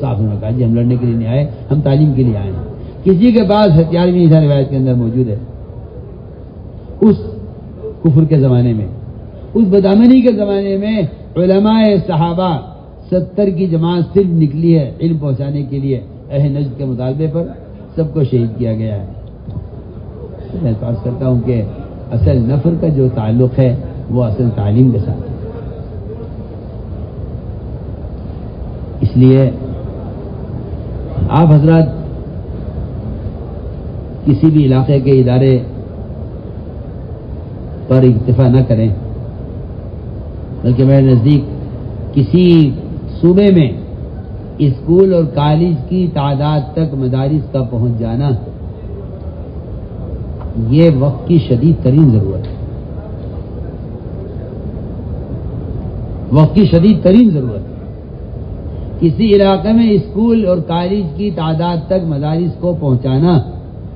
Speaker 1: صاحب نے کہا جی ہم لڑنے کے لیے نہیں آئے، ہم تعلیم کے لیے آئے ہیں. کسی کے پاس ہتھیار بھی نہیں تھا، روایت کے اندر موجود ہے. اس کفر کے زمانے میں، اس بدامنی کے زمانے میں علماء صحابہ 70 کی جماعت صرف نکلی ہے علم پہنچانے کے لیے اہل نجد کے مطالبے پر، سب کو شہید کیا گیا ہے. میں احساس کرتا ہوں کہ اصل نفر کا جو تعلق ہے وہ اصل تعلیم کے ساتھ ہے. اس لیے آپ حضرات کسی بھی علاقے کے ادارے پر اکتفا نہ کریں، بلکہ میرے نزدیک کسی صوبے میں اسکول اور کالج کی تعداد تک مدارس کا پہنچ جانا یہ وقت کی شدید ترین ضرورت ہے. وقت کی شدید ترین ضرورت ہے. کسی علاقے میں اسکول اور کالج کی تعداد تک مدارس کو پہنچانا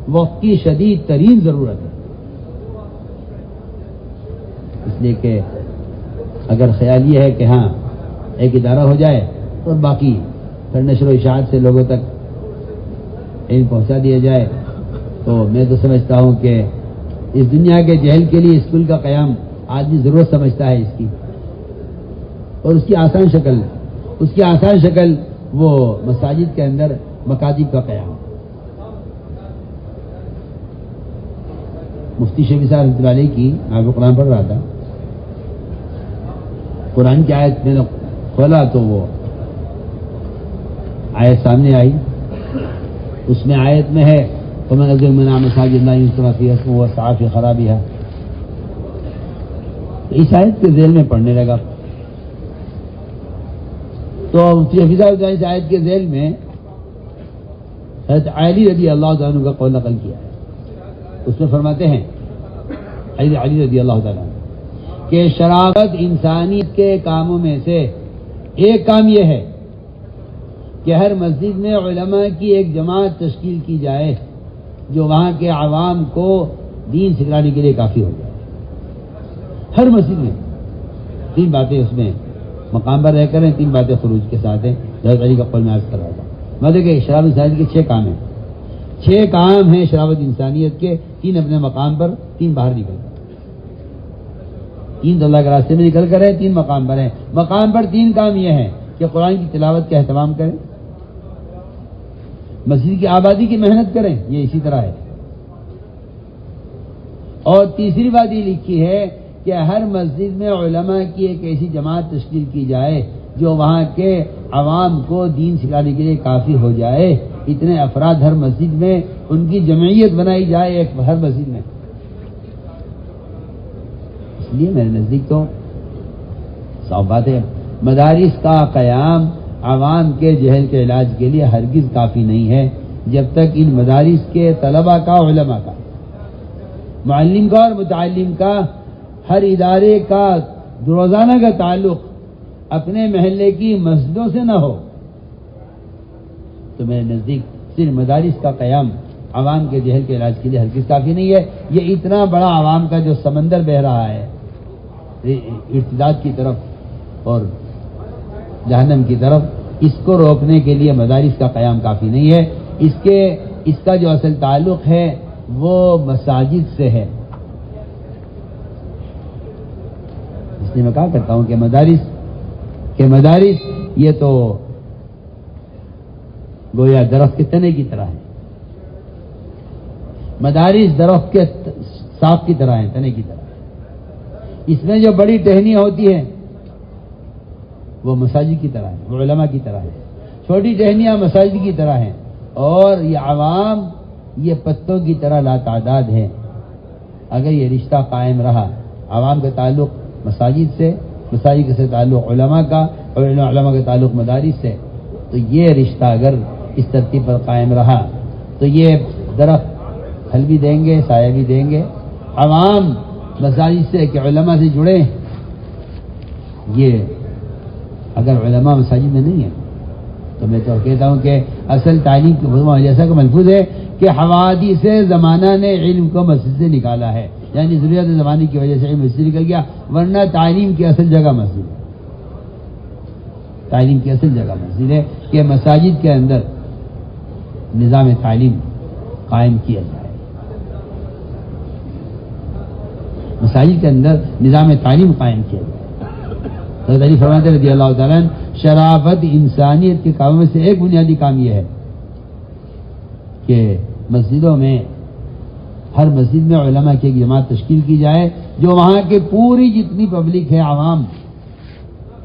Speaker 1: وقت کی شدید ترین ضرورت ہے. لیے کہ اگر خیال یہ ہے کہ ہاں ایک ادارہ ہو جائے اور باقی پھر نشر و اشاعت سے لوگوں تک علم پہنچا دیا جائے، تو میں تو سمجھتا ہوں کہ اس دنیا کے جہل کے لیے اسکول کا قیام آدمی ضرورت سمجھتا ہے اس کی، اور اس کی آسان شکل وہ مساجد کے اندر مکاتب کا قیام۔ مفتی شفیع صاحب رحمۃ اللہ علیہ کی میں قرآن پڑھ رہا تھا، قرآن کی آیت میں نے کھولا تو وہ آیت سامنے آئی، اس میں آیت میں ہے فَمَنْ أَظْلَمُ مِمَّنْ مَنَعَ مَسَاجِدَ اللَّهِ أَن يُذْكَرَ فِيهَا اسْمُهُ وَسَعَىٰ فِي خَرَابِهَا۔ اس آیت کے ذیل میں پڑھنے لگا تو مفتی شفیع صاحب اس آیت کے ذیل میں حضرت علی رضی اللہ تعالیٰ عنہ کا قول نقل کیا ہے۔ اس میں فرماتے ہیں علی رضی اللہ تعالیٰ عنہ کہ شرافت انسانیت کے کاموں میں سے ایک کام یہ ہے کہ ہر مسجد میں علماء کی ایک جماعت تشکیل کی جائے جو وہاں کے عوام کو دین سکھلانے کے لیے کافی ہو جائے۔ ہر مسجد میں تین باتیں اس میں مقام پر رہ کر ہیں، تین باتیں خروج کے ساتھ ہیں، حضرت علی کا قول میں عرض کر رہا تھا۔ مطلب کہ شرافت انسانیت کے 6 کام ہیں، 6 کام ہیں شرافت انسانیت کے، 3 اپنے مقام پر، 3 باہر نکل کر، 3 تو اللہ کے راستے میں نکل کر ہے، 3 مقام پر ہیں۔ مقام پر 3 کام یہ ہیں کہ قرآن کی تلاوت کا اہتمام کریں، مسجد کی آبادی کی محنت کریں، یہ اسی طرح ہے، اور تیسری بات یہ لکھی ہے کہ ہر مسجد میں علماء کی ایک ایسی جماعت تشکیل کی جائے جو وہاں کے عوام کو دین سکھانے کے لیے کافی ہو جائے۔ اتنے افراد ہر مسجد میں، ان کی جمعیت بنائی جائے ایک ہر مسجد میں۔ اس لیے میرے نزدیک تو صاف بات ہے، مدارس کا قیام عوام کے جہل کے علاج کے لیے ہرگز کافی نہیں ہے جب تک ان مدارس کے طلباء کا، علماء کا، معلم کا اور متعلم کا، ہر ادارے کا روزانہ کا تعلق اپنے محلے کی مسجدوں سے نہ ہو تو میرے نزدیک صرف مدارس کا قیام عوام کے جہل کے علاج کے لیے ہرگز کافی نہیں ہے۔ یہ اتنا بڑا عوام کا جو سمندر بہہ رہا ہے ارتداد کی طرف اور جہنم کی طرف، اس کو روکنے کے لیے مدارس کا قیام کافی نہیں ہے۔ اس کا جو اصل تعلق ہے وہ مساجد سے ہے۔ اس لیے میں کہا کرتا ہوں کہ مدارس یہ تو گویا درخت کے تنے کی طرح ہے، مدارس درخت کے ساخ کی طرح ہیں، تنے کی طرح۔ اس میں جو بڑی ٹہنیاں ہوتی ہیں وہ مساجد کی طرح ہے، وہ علماء کی طرح ہے، چھوٹی ٹہنیاں مساجد کی طرح ہیں، اور یہ عوام یہ پتوں کی طرح لاتعداد ہے۔ اگر یہ رشتہ قائم رہا عوام کا تعلق مساجد سے، مساجد سے تعلق علماء کا، اور علماء کا تعلق مدارس سے، تو یہ رشتہ اگر اس ترتیب پر قائم رہا تو یہ درخت پھل بھی دیں گے، سایہ بھی دیں گے۔ عوام مساجد سے کہ علماء سے جڑے، یہ اگر علماء مساجد میں نہیں ہے تو میں تو کہتا ہوں کہ اصل تعلیم کی جیسا کہ ملفوظ ہے کہ حوادث زمانہ نے علم کو مسجد سے نکالا ہے، یعنی ضروریات زمانے کی وجہ سے علم مسجد سے نکل گیا، ورنہ تعلیم کی اصل جگہ مسجد ہے۔ تعلیم کی اصل جگہ مسجد ہے کہ مساجد کے اندر نظام تعلیم قائم کیا جائے، مساجد کے اندر نظام تعلیم قائم کیا جائے۔ حضرت علی فرماتے رضی اللہ تعالیٰ عنہ شرافت انسانیت کے کاموں میں سے ایک بنیادی کام یہ ہے کہ مسجدوں میں، ہر مسجد میں علماء کی ایک جماعت تشکیل کی جائے جو وہاں کے پوری جتنی پبلک ہے، عوام۔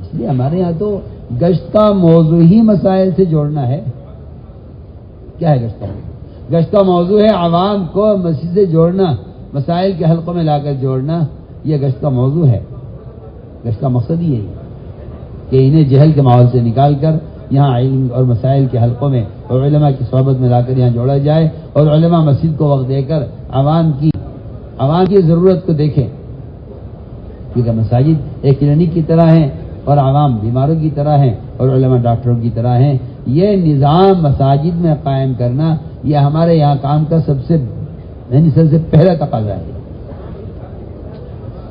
Speaker 1: اس لیے ہمارے یہاں تو گشت کا موضوع ہی مسائل سے جوڑنا ہے۔ کیا ہے گشت کا موضوع؟ گشت کا موضوع ہے عوام کو مسجد سے جوڑنا، مسائل کے حلقوں میں لا کر جوڑنا، یہ گشت کا موضوع ہے۔ گشت کا مقصد ہی یہی ہے کہ انہیں جہل کے ماحول سے نکال کر یہاں علم اور مسائل کے حلقوں میں اور علماء کی صحبت میں لا کر یہاں جوڑا جائے، اور علماء مسجد کو وقت دے کر عوام کی ضرورت کو دیکھیں، کیونکہ مساجد ایک کلینک کی طرح ہیں اور عوام بیماروں کی طرح ہیں اور علماء ڈاکٹروں کی طرح ہیں۔ یہ نظام مساجد میں قائم کرنا یہ ہمارے یہاں کام کا سب سے پہلا تقاضا ہے۔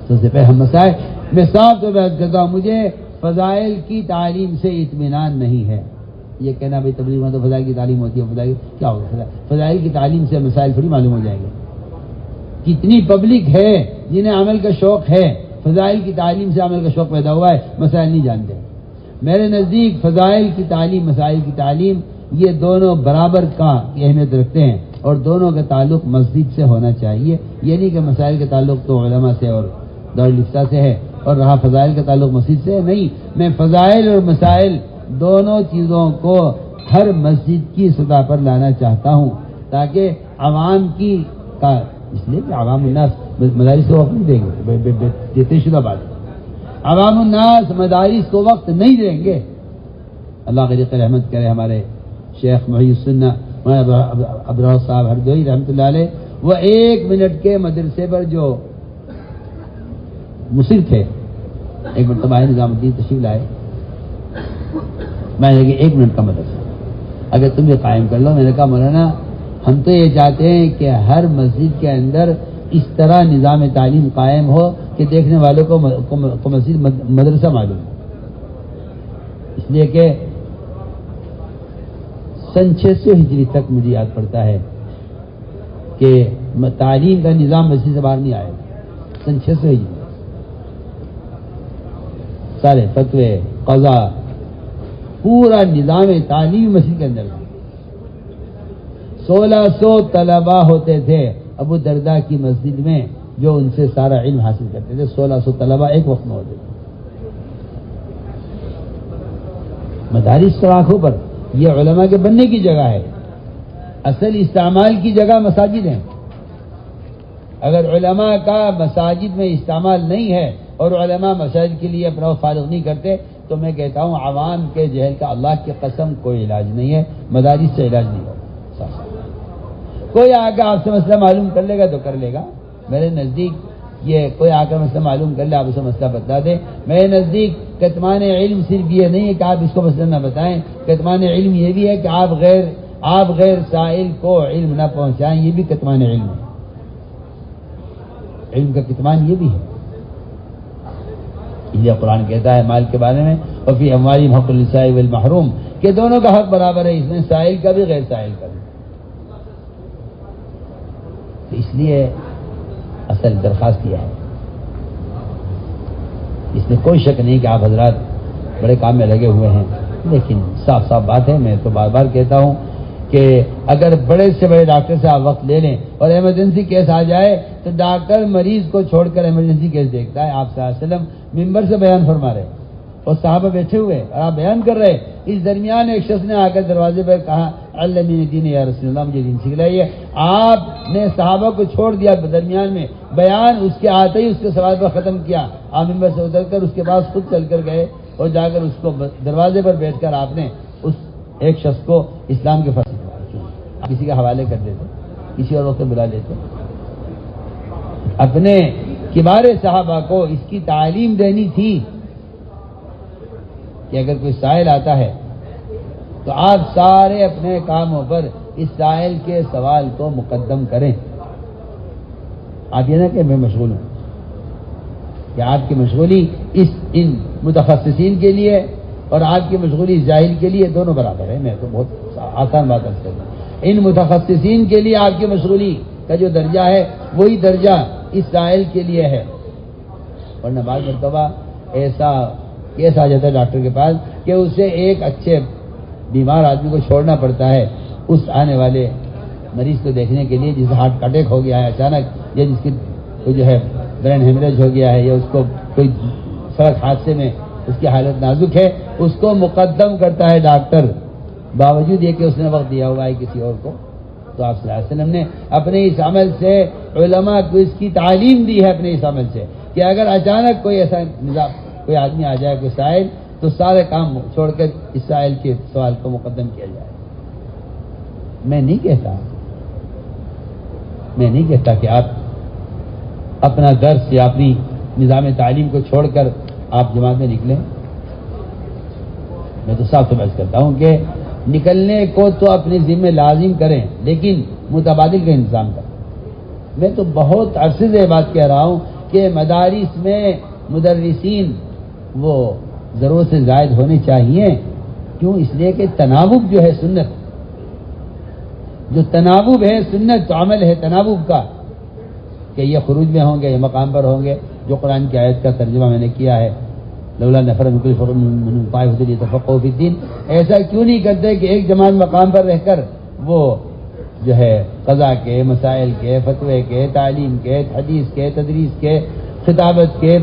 Speaker 1: سب سے پہلے ہم مسائل میں صاف طور پہ کرتا ہوں، مجھے فضائل کی تعلیم سے اطمینان نہیں ہے. یہ کہنا بھائی تبلیغ میں تو فضائل کی تعلیم ہوتی ہے، فضائل کیا ہوگا؟ فضائل کی تعلیم سے مسائل تھوڑی معلوم ہو جائیں گے. کتنی پبلک ہے جنہیں عمل کا شوق ہے، فضائل کی تعلیم سے عمل کا شوق پیدا ہوا ہے، مسائل نہیں جانتے. میرے نزدیک فضائل کی تعلیم، مسائل کی تعلیم، یہ دونوں برابر کا اہمیت رکھتے ہیں اور دونوں کا تعلق مسجد سے ہونا چاہیے. یہ نہیں کہ مسائل کا تعلق تو علماء سے اور دارالفتہ سے ہے اور رہا فضائل کا تعلق مسجد سے ہے. نہیں، میں فضائل اور مسائل دونوں چیزوں کو ہر مسجد کی سطح پر لانا چاہتا ہوں تاکہ عوام کی کا، اس لیے کہ عوام الناس مدارس کو وقت نہیں دیں گے، دیتے شدہ بات ہے. عوام الناس مدارس کو وقت نہیں دیں گے. اللہ غریق رحمت کرے ہمارے شیخ محی السنہ عبدالرحمن صاحب ہردوئی رحمۃ اللہ علیہ، وہ 1 منٹ کے مدرسے پر جو مصر تھے، ایک مرتبہ نظام الدین تشریف لائے، میں نے کہا 1 منٹ کا مدرسہ اگر تم یہ قائم کر لو. میں نے کہا مولانا ہم تو یہ چاہتے ہیں کہ ہر مسجد کے اندر اس طرح نظام تعلیم قائم ہو کہ دیکھنے والوں کو مسجد مدرسہ معلوم ہو. اس لیے کہ سن 600 ہجری تک مجھے یاد پڑتا ہے کہ تعلیم کا نظام مسجد سے باہر نہیں آیا. سن 600 ہجری سارے فتوے قضا پورا نظام تعلیم مسجد کے اندر. 1600 طلباء ہوتے تھے ابو درداء کی مسجد میں جو ان سے سارا علم حاصل کرتے تھے. 1600 طلباء ایک وقت میں ہوتے تھے. مدارس سراخوں پر یہ علماء کے بننے کی جگہ ہے. اصل استعمال کی جگہ مساجد ہیں. اگر علماء کا مساجد میں استعمال نہیں ہے اور علماء مساجد کے لیے اپنا فارغ نہیں کرتے تو میں کہتا ہوں عوام کے جہل کا اللہ کی قسم کوئی علاج نہیں ہے. مدارس سے علاج نہیں ہوگا. کوئی آ کے آپ سے مسئلہ معلوم کر لے گا تو کر لے گا. میرے نزدیک یہ کوئی آ کر مسئلہ معلوم کر لے آپ اسے مسئلہ بتا دیں. میرے نزدیک کتمان علم صرف یہ نہیں ہے کہ آپ اس کو مسئلہ نہ بتائیں. کتمان علم یہ بھی ہے کہ آپ غیر سائل کو علم نہ پہنچائیں. یہ بھی کتمان علم ہے. علم کا کتمان یہ بھی ہے. یہ قرآن کہتا ہے مال کے بارے میں وفی اموالہم حق للسائل والمحروم کہ دونوں کا حق برابر ہے. اس میں سائل کا بھی غیر سائل کا بھی. تو اس لیے اصل درخواست کیا ہے. اس میں کوئی شک نہیں کہ آپ حضرات بڑے کام میں لگے ہوئے ہیں، لیکن صاف بات ہے، میں تو بار بار کہتا ہوں کہ اگر بڑے سے بڑے ڈاکٹر سے آپ وقت لے لیں اور ایمرجنسی کیس آ جائے تو ڈاکٹر مریض کو چھوڑ کر ایمرجنسی کیس دیکھتا ہے. آپ صلی اللہ علیہ وسلم ممبر سے بیان فرما رہے اور صحابہ بیٹھے ہوئے اور آپ بیان کر رہے. اس درمیان ایک شخص نے آ کر دروازے پر کہا علمنی دین یا رسول اللہ، مجھے دین سکھلائیے. آپ نے صحابہ کو چھوڑ دیا درمیان میں بیان، اس کے آتے ہی اس کے سوال پر ختم کیا. آپ ممبر سے اتر کر اس کے پاس خود چل کر گئے اور جا کر اس کو دروازے پر بیٹھ کر آپ نے اس ایک شخص کو اسلام کے فصل کسی کے حوالے کر دیتے، کسی اور وقت بلا لیتے. اپنے کبار صحابہ کو اس کی تعلیم دینی تھی کہ اگر کوئی سائل آتا ہے تو آپ سارے اپنے کاموں پر اس سائل کے سوال کو مقدم کریں. آپ یہ نہ کہ میں مشغول ہوں، کہ آپ کی مشغولی ان متخصصین کے لیے اور آپ کی مشغولی جاہل کے لیے دونوں برابر ہے. میں تو بہت آسان بات کرتا ہوں. ان متخصصین کے لیے آپ کی مشغولی کا جو درجہ ہے وہی درجہ اس سائل کے لیے ہے. ورنہ بعض مرتبہ ایسا کیس آ جاتا ہے ڈاکٹر کے پاس کہ اسے ایک اچھے بیمار آدمی کو چھوڑنا پڑتا ہے اس آنے والے مریض کو دیکھنے کے لیے جسے ہارٹ اٹیک ہو گیا ہے اچانک، یا جس کی جو ہے برین ہیمریج ہو گیا ہے، یا اس کو کوئی سڑک حادثے میں اس کی حالت نازک ہے. اس کو مقدم کرتا ہے ڈاکٹر، باوجود یہ کہ اس نے وقت دیا ہوا ہے کسی اور کو. تو آپ صلی اللہ علیہ وسلم نے اپنے اس عمل سے علماء کو اس کی تعلیم دی ہے، اپنے اس عمل سے کہ اگر اچانک کوئی ایسا نظام کوئی آدمی آ جائے کوئی سائل تو سارے کام چھوڑ کر اس سائل کے سوال کو مقدم کیا جائے. میں نہیں کہتا کہ آپ اپنا درس یا اپنی نظام تعلیم کو چھوڑ کر آپ جماعت میں نکلیں. میں تو صاف سمجھ کرتا ہوں کہ نکلنے کو تو اپنے ذمہ لازم کریں لیکن متبادل کا انتظام کریں. میں تو بہت عرصے سے یہ بات کہہ رہا ہوں کہ کہ مدارس میں مدرسین وہ ضرورت سے زائد ہونے چاہیے. کیوں؟ اس لیے کہ تناوب جو ہے سنت، جو تناوب ہے سنت، عمل ہے تناوب کا، کہ یہ خروج میں ہوں گے، یہ مقام پر ہوں گے. جو قرآن کی آیت کا ترجمہ میں نے کیا ہے، لولا نفر من كل فرق من طائفة ليتفقهوا في الدين، ایسا کیوں نہیں کرتے کہ ایک جماعت مقام پر رہ کر وہ جو ہے قضاء کے، مسائل کے، فتوے کے، تعلیم کے، حدیث کے، تدریس کے، خطابت کے،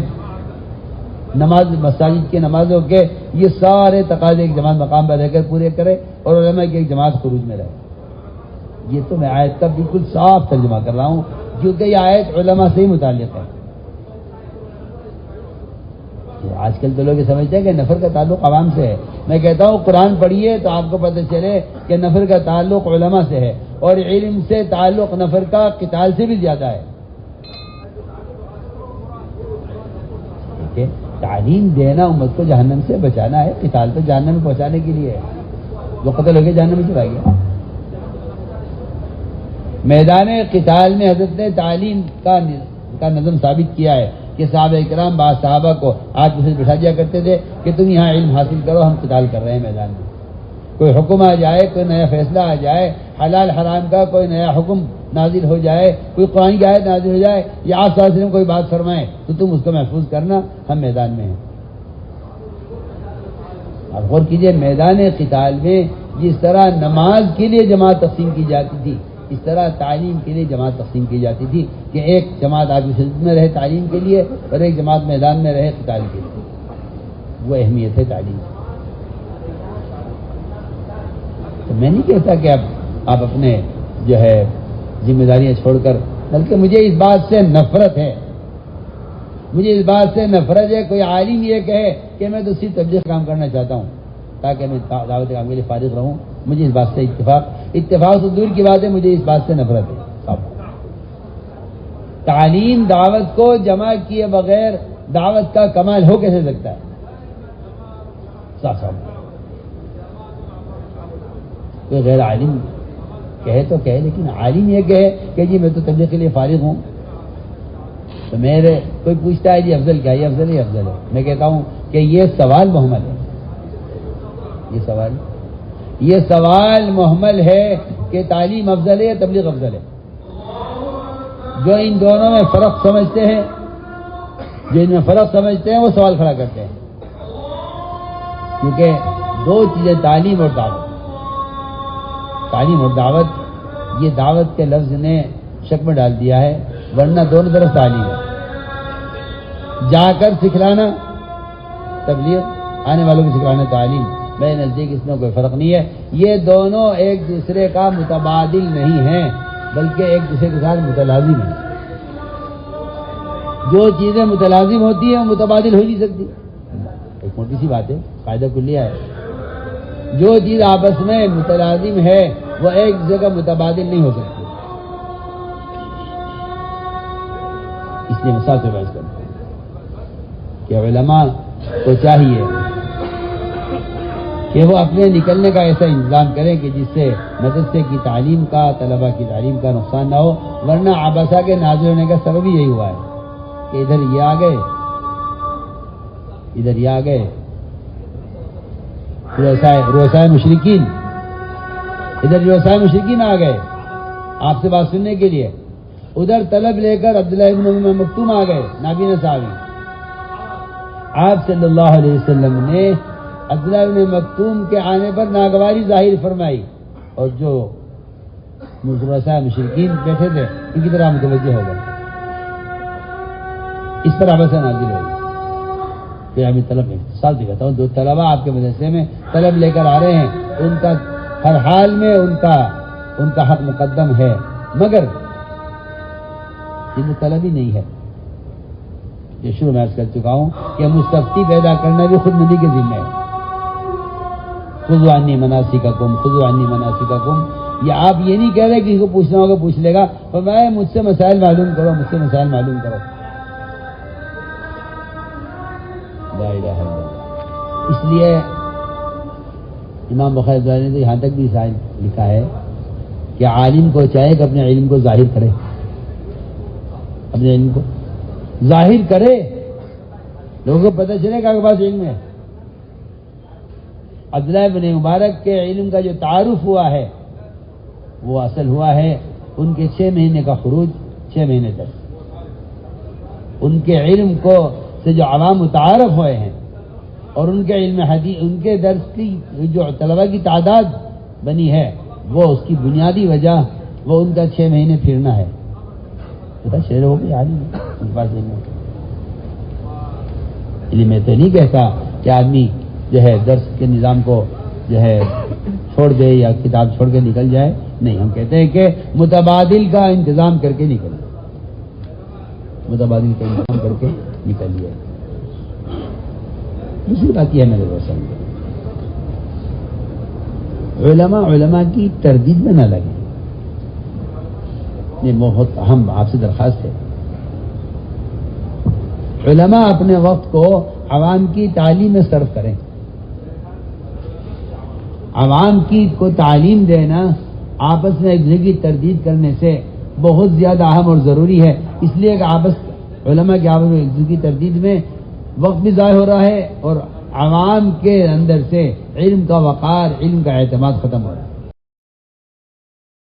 Speaker 1: نماز مساجد کے، نمازوں کے، یہ سارے تقاضے ایک جماعت مقام پر رہ کر پورے کرے، اور علماء کی ایک جماعت خروج میں رہے. یہ تو میں آیت کا بالکل صاف ترجمہ کر رہا ہوں، کیونکہ یہ آیت علماء سے ہی متعلق ہے. آج کل تو لوگ یہ سمجھتے ہیں کہ نفر کا تعلق عوام سے ہے. میں کہتا ہوں قرآن پڑھیے تو آپ کو پتہ چلے کہ نفر کا تعلق علماء سے ہے، اور علم سے تعلق نفر کا قتال سے بھی زیادہ ہے. ٹھیک ہے، تعلیم دینا امت کو جہنم سے بچانا ہے، قتال تو جہنم میں پہنچانے کے لیے ہے. جو قتل ہو گیا جہنم میں چلا گیا. میدان قتال میں حضرت نے تعلیم کا نظم ثابت کیا ہے کہ صحابہ کرام بعض صحابہ کو آج سے بٹھا دیا کرتے تھے کہ تم یہاں علم حاصل کرو، ہم قتال کر رہے ہیں میدان میں. کوئی حکم آ جائے، کوئی نیا فیصلہ آ جائے حلال حرام کا، کوئی نیا حکم نازل ہو جائے، کوئی قرآن کی آیت نازل ہو جائے، یا آپ صلی اللہ علیہ وسلم کوئی بات فرمائے تو تم اس کو محفوظ کرنا، ہم میدان میں ہیں. اور غور کیجئے، میدان قتال میں جس طرح نماز کے لیے جماعت تقسیم کی جاتی تھی، اس طرح تعلیم کے لیے جماعت تقسیم کی جاتی تھی کہ ایک جماعت آدمی سجد میں رہے تعلیم کے لیے، اور ایک جماعت میدان میں رہے قتال کے لیے. وہ اہمیت ہے تعلیم. تو میں نہیں کہتا کہ اب آپ اپنے جو ہے ذمہ داریاں چھوڑ کر، بلکہ مجھے اس بات سے نفرت ہے، مجھے اس بات سے نفرت ہے کوئی عالم یہ کہے کہ میں تو صرف تبلیغ کام کرنا چاہتا ہوں تاکہ میں دعوت کام کے لیے فارغ رہوں. مجھے اس بات سے اتفاق تو دور کی بات ہے، مجھے اس بات سے نفرت ہے. تعلیم دعوت کو جمع کیے بغیر دعوت کا کمال ہو کیسے سکتا ہے؟ صاف صاف کوئی غیر عالم کہے تو کہے، لیکن عالم یہ کہے کہ جی میں تو تبلیغ کے لیے فارغ ہوں. تو میرے کوئی پوچھتا ہے جی افضل کیا، یہ افضل ہے، افضل ہے. میں کہتا ہوں کہ یہ سوال محمل ہے. یہ سوال محمل ہے کہ تعلیم افضل ہے یا تبلیغ افضل ہے. جو ان دونوں میں فرق سمجھتے ہیں، جو ان میں فرق سمجھتے ہیں، وہ سوال کھڑا کرتے ہیں. کیونکہ دو چیزیں، تعلیم اور دعوت. تعلیم اور دعوت، یہ دعوت کے لفظ نے شک میں ڈال دیا ہے، ورنہ دونوں طرف تعلیم ہے. جا کر سکھلانا تبلیغ، آنے والوں کو سکھلانا تعلیم. میرے نزدیک اس میں کوئی فرق نہیں ہے. یہ دونوں ایک دوسرے کا متبادل نہیں ہیں، بلکہ ایک دوسرے کے ساتھ متلازم ہیں. جو چیزیں متلازم ہوتی ہیں وہ متبادل ہو نہیں سکتی. ایک موٹی سی بات ہے، قاعدہ کلیہ ہے. جو چیز آپس میں متلازم ہے وہ ایک دوسرے کا متبادل نہیں ہو سکتی. اس لیے مثال سے بحث کرتا ہوں کہ علماء کو چاہیے کہ وہ اپنے نکلنے کا ایسا انتظام کریں کہ جس سے مدرسے کی تعلیم کا، طلبہ کی تعلیم کا نقصان نہ ہو. ورنہ عباسہ کے نازل ہونے کا سبب ہی یہی ہوا ہے کہ ادھر یہ آ گئے، ادھر یہ آ گئے رؤسائے مشرکین، ادھر رؤسائے مشرکین آ گئے آپ سے بات سننے کے لیے. ادھر طلب لے کر عبداللہ ابن ام مکتوم آ گئے، نابینا صحابی. آپ صلی اللہ علیہ وسلم نے عبداللہ ابن مکتوم کے آنے پر ناگواری ظاہر فرمائی، اور جو رؤسائے مشرکین بیٹھے تھے ان کی طرح متوجہ ہو گئے. اس پر عباسہ نازل ہوئی. پھر ابھی طلب اختصاص دکھاتا ہوں، دو طلبہ آپ کے مدرسے میں طلب لے کر آ رہے ہیں، ان کا ہر حال میں ان کا حق مقدم ہے، مگر یہ طلب ہی نہیں ہے. یہ شروع میں عرض کر چکا ہوں کہ مستفتی پیدا کرنا بھی خود نبی کے ذمہ ہے. خذوا عنی مناسککم، خذوا عنی مناسککم. یہ آپ یہ نہیں کہہ رہے کہ کسی کو پوچھنا ہوگا پوچھ لے گا، فرمایا مجھ سے مسائل معلوم کرو، مجھ سے مسائل معلوم کرو. لا الہ الا اللہ. اس لیے امام بخاری نے یہاں تک بھی لکھا ہے کہ عالم کو چاہے کہ اپنے علم کو ظاہر کرے، اپنے علم کو ظاہر کرے، لوگوں کو پتہ چلے گا کہ پاس علم ہے۔ عبداللہ بن مبارک کے علم کا جو تعارف ہوا ہے وہ اصل ہوا ہے ان کے 6 مہینے کا خروج، 6 مہینے تک ان کے علم کو سے جو عوام متعارف ہوئے ہیں، اور ان کے علم حدیث، ان کے درس کی جو طلبہ کی تعداد بنی ہے، وہ اس کی بنیادی وجہ وہ ان کا 6 مہینے پھرنا ہے۔ شہر ہو گئی عالم ہے، ان کے پاس علم ہے۔ میں تو نہیں کہتا کہ آدمی جو ہے درس کے نظام کو جو ہے چھوڑ دے یا کتاب چھوڑ کے نکل جائے، نہیں، ہم کہتے ہیں کہ متبادل کا انتظام کر کے نکل، متبادل کا انتظام کر کے نکلیے۔ دوسری بات یہ ہے میرے دوست، علماء کی تردید میں نہ لگے، یہ بہت اہم آپ سے درخواست ہے۔ علماء اپنے وقت کو عوام کی تعلیم میں صرف کریں۔ عوام کی کو تعلیم دینا آپس میں ایک دوسرے کی تردید کرنے سے بہت زیادہ اہم اور ضروری ہے، اس لیے کہ علماء کے آپس میں ایک دوسرے کی تردید میں وقت بھی ضائع ہو رہا ہے اور عوام کے اندر سے علم کا وقار، علم کا اعتماد ختم ہو رہا ہے۔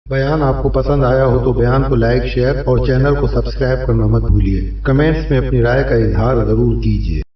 Speaker 2: بیان آپ کو پسند آیا ہو تو بیان کو لائک، شیئر اور چینل کو سبسکرائب کرنا مت بھولیے۔ کمنٹس میں اپنی رائے کا اظہار ضرور کیجیے۔